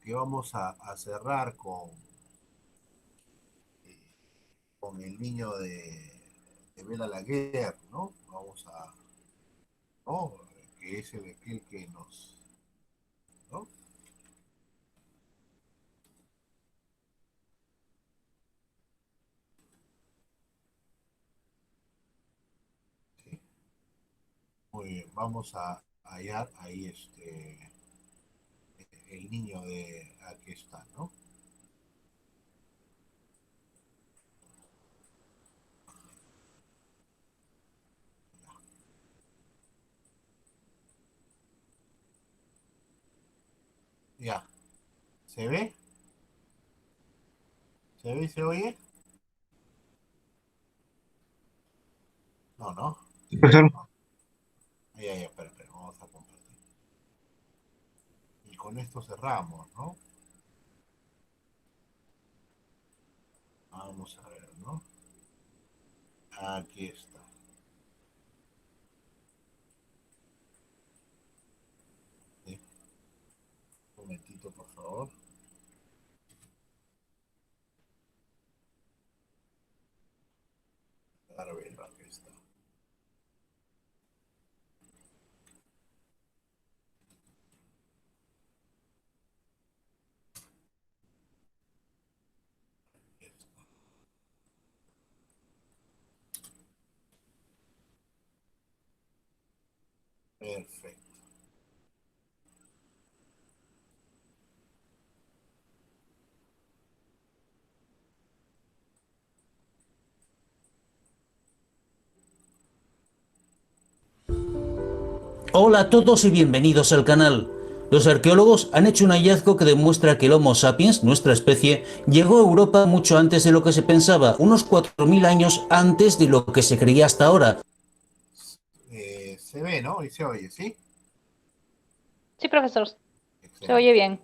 que vamos a cerrar eh, con el niño de Bela Laguerre, ¿no? Vamos a, ¿no? Que es aquel que nos, ¿no? Sí. Muy bien, vamos a hallar ahí el niño de aquí está, ¿no? Ya, ¿se ve? ¿Se ve y se oye? No, no. Sí, profesor. Ay, ay, espera, vamos a compartir. Y con esto cerramos, ¿no? Vamos a ver, ¿no? Aquí está. ¿Sí? Un momentito, por favor. Ahí está. Perfecto. Hola a todos y bienvenidos al canal. Los arqueólogos han hecho un hallazgo que demuestra que el Homo sapiens, nuestra especie, llegó a Europa mucho antes de lo que se pensaba, unos 4000 años antes de lo que se creía hasta ahora. Se ve, ¿no? Y se oye, ¿sí? Sí, profesor, se Excelente. oye bien.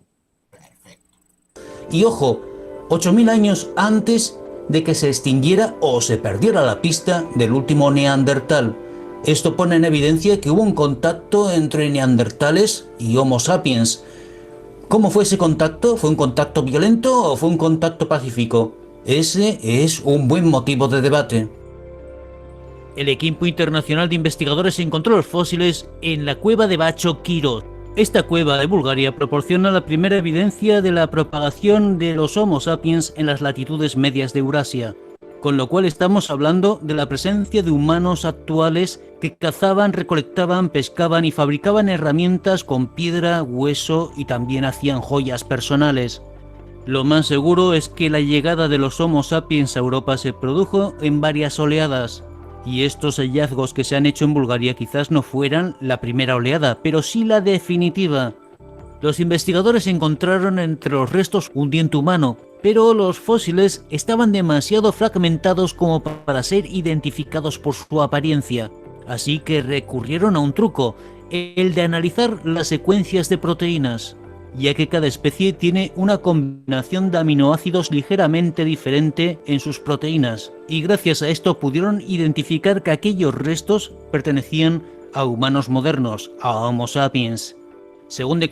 Perfecto. Y ojo, 8000 años antes de que se extinguiera o se perdiera la pista del último neandertal. Esto pone en evidencia que hubo un contacto entre neandertales y Homo sapiens. ¿Cómo fue ese contacto? ¿Fue un contacto violento o fue un contacto pacífico? Ese es un buen motivo de debate. El equipo internacional de investigadores encontró los fósiles en la cueva de Bacho Kiro. Esta cueva de Bulgaria proporciona la primera evidencia de la propagación de los Homo sapiens en las latitudes medias de Eurasia, con lo cual estamos hablando de la presencia de humanos actuales que cazaban, recolectaban, pescaban y fabricaban herramientas con piedra, hueso y también hacían joyas personales. Lo más seguro es que la llegada de los Homo sapiens a Europa se produjo en varias oleadas, y estos hallazgos que se han hecho en Bulgaria quizás no fueran la primera oleada, pero sí la definitiva. Los investigadores encontraron entre los restos un diente humano, pero los fósiles estaban demasiado fragmentados como para ser identificados por su apariencia, así que recurrieron a un truco, el de analizar las secuencias de proteínas, ya que cada especie tiene una combinación de aminoácidos ligeramente diferente en sus proteínas, y gracias a esto pudieron identificar que aquellos restos pertenecían a humanos modernos, a Homo sapiens. Según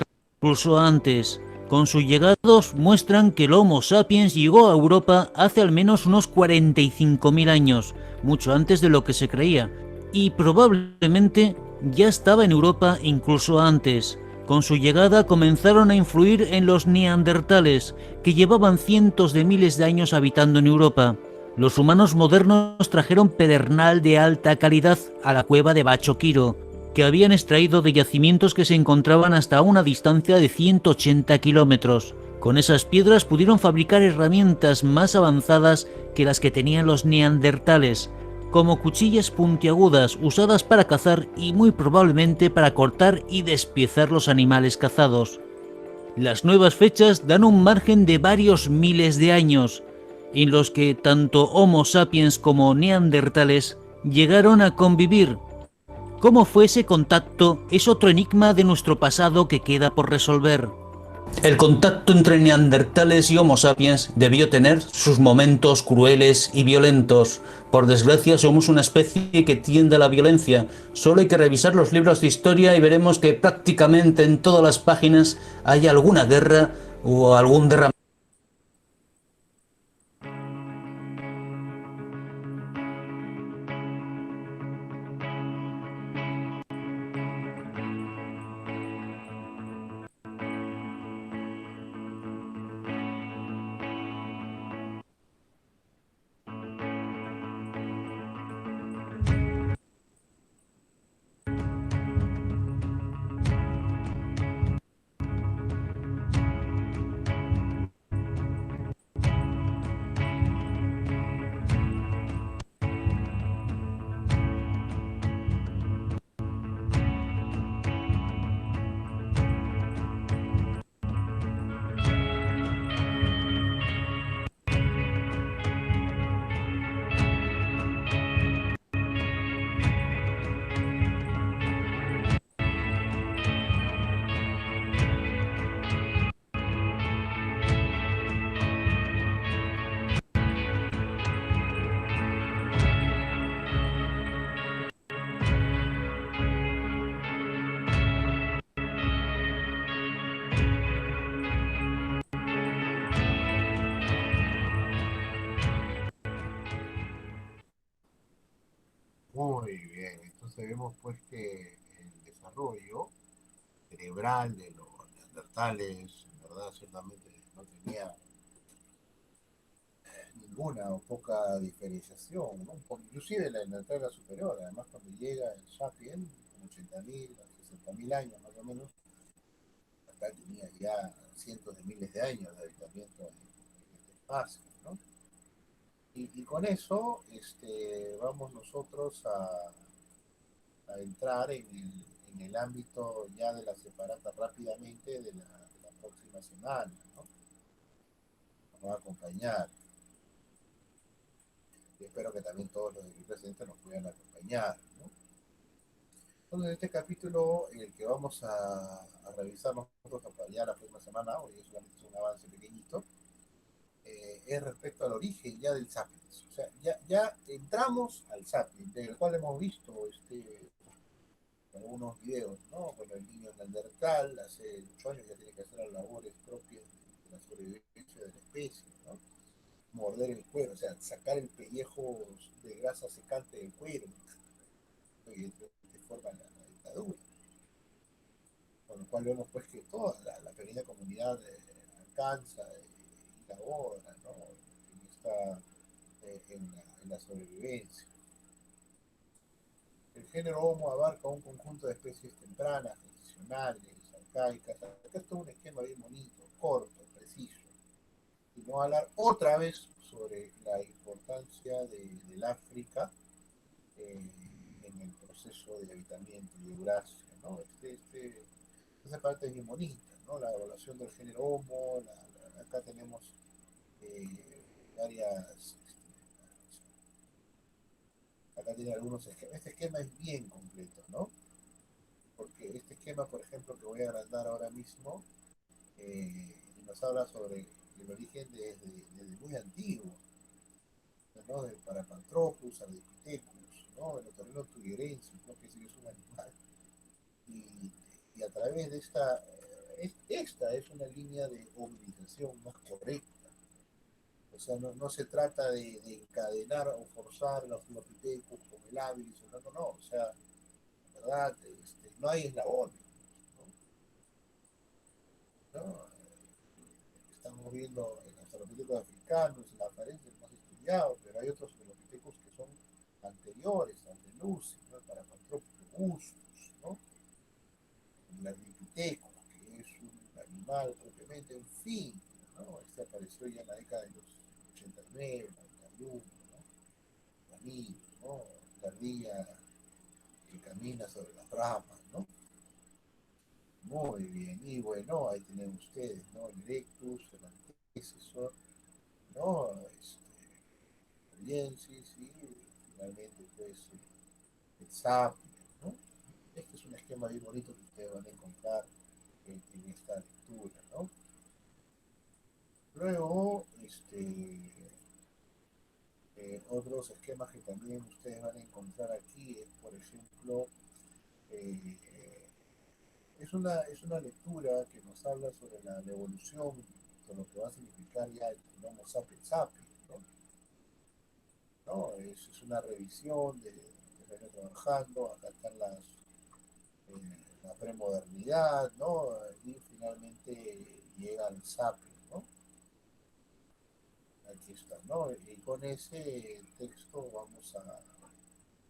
incluso antes, con sus llegados muestran que el Homo sapiens llegó a Europa hace al menos unos 45.000 años, mucho antes de lo que se creía, y probablemente ya estaba en Europa incluso antes. Con su llegada comenzaron a influir en los neandertales, que llevaban cientos de miles de años habitando en Europa. Los humanos modernos trajeron pedernal de alta calidad a la cueva de Bacho Kiro, que habían extraído de yacimientos que se encontraban hasta una distancia de 180 kilómetros. Con esas piedras pudieron fabricar herramientas más avanzadas que las que tenían los neandertales, como cuchillas puntiagudas usadas para cazar y muy probablemente para cortar y despiezar los animales cazados. Las nuevas fechas dan un margen de varios miles de años, en los que tanto Homo sapiens como neandertales llegaron a convivir. ¿Cómo fue ese contacto? Es otro enigma de nuestro pasado que queda por resolver. El contacto entre neandertales y Homo sapiens debió tener sus momentos crueles y violentos. Por desgracia, somos una especie que tiende a la violencia. Solo hay que revisar los libros de historia y veremos que prácticamente en todas las páginas hay alguna guerra o algún derramamiento. Muy bien, entonces vemos pues que el desarrollo cerebral de los neandertales, en verdad, ciertamente no tenía ninguna o poca diferenciación, ¿no? Inclusive la neandertal era superior, además cuando llega el Sapien, con 80.000, 60.000 años más o menos, acá tenía ya cientos de miles de años de habitamiento en este espacio, ¿no? Y con eso vamos nosotros a entrar en el ámbito ya de la separata rápidamente de la próxima semana, ¿no? Nos va a acompañar. Y espero que también todos los de aquí presentes nos puedan acompañar, ¿no? Entonces, este capítulo en el que vamos a revisar nosotros ya la próxima semana, hoy es solamente un avance pequeñito, es respecto al origen ya del Sapiens. O sea, ya entramos al Sapiens, del cual hemos visto algunos videos, ¿no? Bueno, el niño neandertal hace 8 años ya tiene que hacer las labores propias de la sobrevivencia de la especie, ¿no? Morder el cuero, o sea, sacar el pellejo de grasa secante del cuero, y de forma la dictadura. Con lo cual vemos pues que toda la pequeña comunidad alcanza y labora, ¿no? En la sobrevivencia. El género Homo abarca un conjunto de especies tempranas, transicionales, arcaicas. Acá es todo un esquema bien bonito, corto, preciso. Y vamos a hablar otra vez sobre la importancia del África en el proceso de habitamiento y de Eurasia, ¿no? Esa parte es bien bonita, ¿no? La evaluación del género Homo, acá tenemos varias, acá tiene algunos esquemas. Este esquema es bien completo, ¿no? Porque este esquema, por ejemplo, que voy a agrandar ahora mismo, nos habla sobre el origen desde muy antiguo, ¿no? Del Parapatroclus, Ardipithecus, ¿no? El Otorrinolatus, ¿no? Que es un animal. Y a través de esta es una línea de hominización más correcta. O sea, no se trata de encadenar o forzar los Filopithecus con el habilis, no, o sea, la verdad, no hay eslabones, ¿no? Estamos viendo en los Filopithecus africanos, en la apariencia más estudiado, pero hay otros Filopithecus que son anteriores al de Lucy, ¿no? El Parapatroclus robustus, ¿no? El Ardipithecus, que es un animal propiamente anfibio, ¿no? Este apareció ya en la década de los 89, 91, ¿no? La niña, ¿no? La ardilla que camina sobre las ramas, ¿no? Muy bien, y bueno, ahí tienen ustedes, ¿no? El Erectus, el antecesor, ¿no? Riensis y finalmente, pues, el Sapien, ¿no? Este es un esquema bien bonito que ustedes van a encontrar en esta lectura, ¿no? Luego, otros esquemas que también ustedes van a encontrar aquí es, por ejemplo, eh, es una lectura que nos habla sobre la evolución, sobre lo que va a significar ya el Homo sapiens sapiens, ¿no? ¿No? Es una revisión de lo que se viene trabajando, acá están la premodernidad, ¿no? Y finalmente llega al sapiens, ¿no? Aquí está, ¿no? Y con ese texto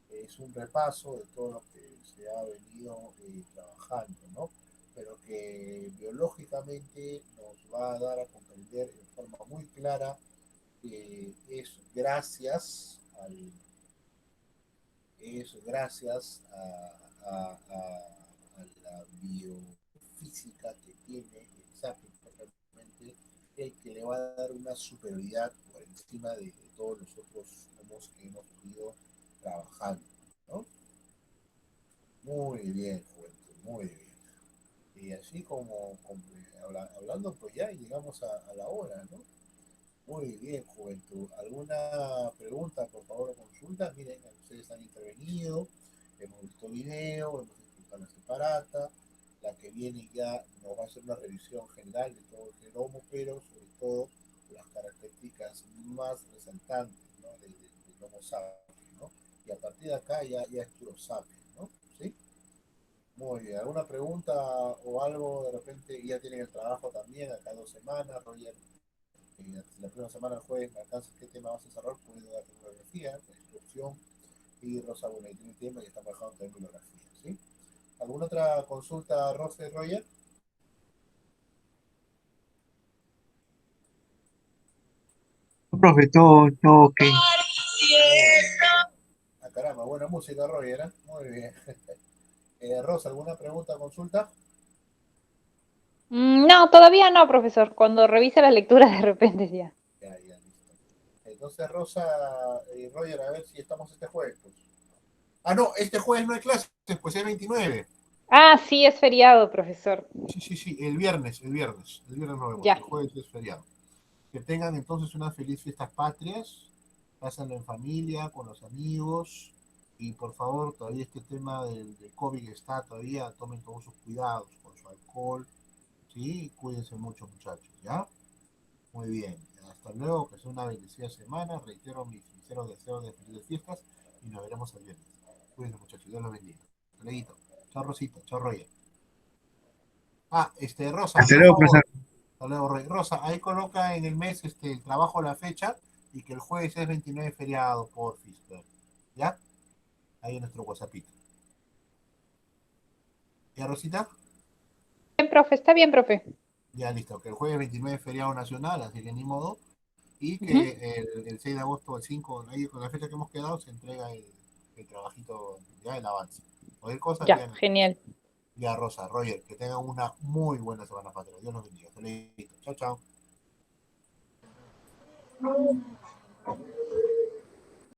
es un repaso de todo lo que se ha venido trabajando, ¿no? Pero que biológicamente nos va a dar a comprender de forma muy clara que a la biofísica que tiene el sapiens propiamente, que le va a dar una superioridad por encima de todos los otros homos que hemos venido trabajando, ¿no? Muy bien, juventud, muy bien. Y así hablando, pues ya llegamos a la hora, ¿no? Muy bien, juventud. ¿Alguna pregunta, por favor, o consulta? Miren, ustedes han intervenido, hemos visto video, hemos escuchado la separata. La que viene ya nos va a hacer una revisión general de todo el genoma, pero sobre todo las características más resaltantes, ¿no? Del Homo sapiens, ¿no? Y a partir de acá ya es puro sape, ¿no? ¿Sí? Muy bien. ¿Alguna pregunta o algo de repente? Ya tienen el trabajo también, acá 2 semanas, Roger. La primera semana el jueves me alcanza qué tema vas a cerrar, puedo dar bibliografía, la instrucción, y Rosa, bueno, ahí tiene el tema y está trabajando también bibliografía, ¿sí? ¿Alguna otra consulta, Rosa y Roger? Profe, todo ok. Ah, caramba, buena música, Roger, ¿eh? Muy bien. Rosa, ¿alguna pregunta o consulta? No, todavía no, profesor. Cuando revise la lectura de repente ya. Ya, listo. Entonces, Rosa y Roger, a ver si estamos este jueves, pues. Ah, no, este jueves no hay clases, pues es 29. Ah, sí, es feriado, profesor. Sí, el viernes nos vemos, el Ya. jueves es feriado. Que tengan entonces unas felices fiestas patrias, pásenlo en familia, con los amigos, y por favor, todavía este tema del COVID está todavía, tomen todos sus cuidados con su alcohol, ¿sí? Cuídense mucho, muchachos, ¿ya? Muy bien, hasta luego, que sea una bendecida semana, reitero mis sinceros deseos de felices fiestas, y nos veremos el viernes. Cuídense, muchachos, Dios los bendiga. Hasta luego. Chao, Rosita, chao, Roger. Ah, Rosa, Hasta por luego, favor. profesor. Hasta luego, Rosa, ahí coloca en el mes el trabajo, la fecha, y que el jueves es 29 feriado, por Fisper. ¿Ya? Ahí en nuestro WhatsAppito. ¿Ya, Rosita? Bien, profe, está bien, profe. Ya, listo. Que el jueves 29 es feriado nacional, así que ni modo. Y Ujú. que el 6 de agosto, el 5, ahí con la fecha que hemos quedado, se entrega el trabajito, ya el avance. Cualquier cosa, Ya, ya, genial. ya, Rosa, Roger, que tengan una muy buena semana patria. Dios los bendiga. Hasta luego. Chao, chao.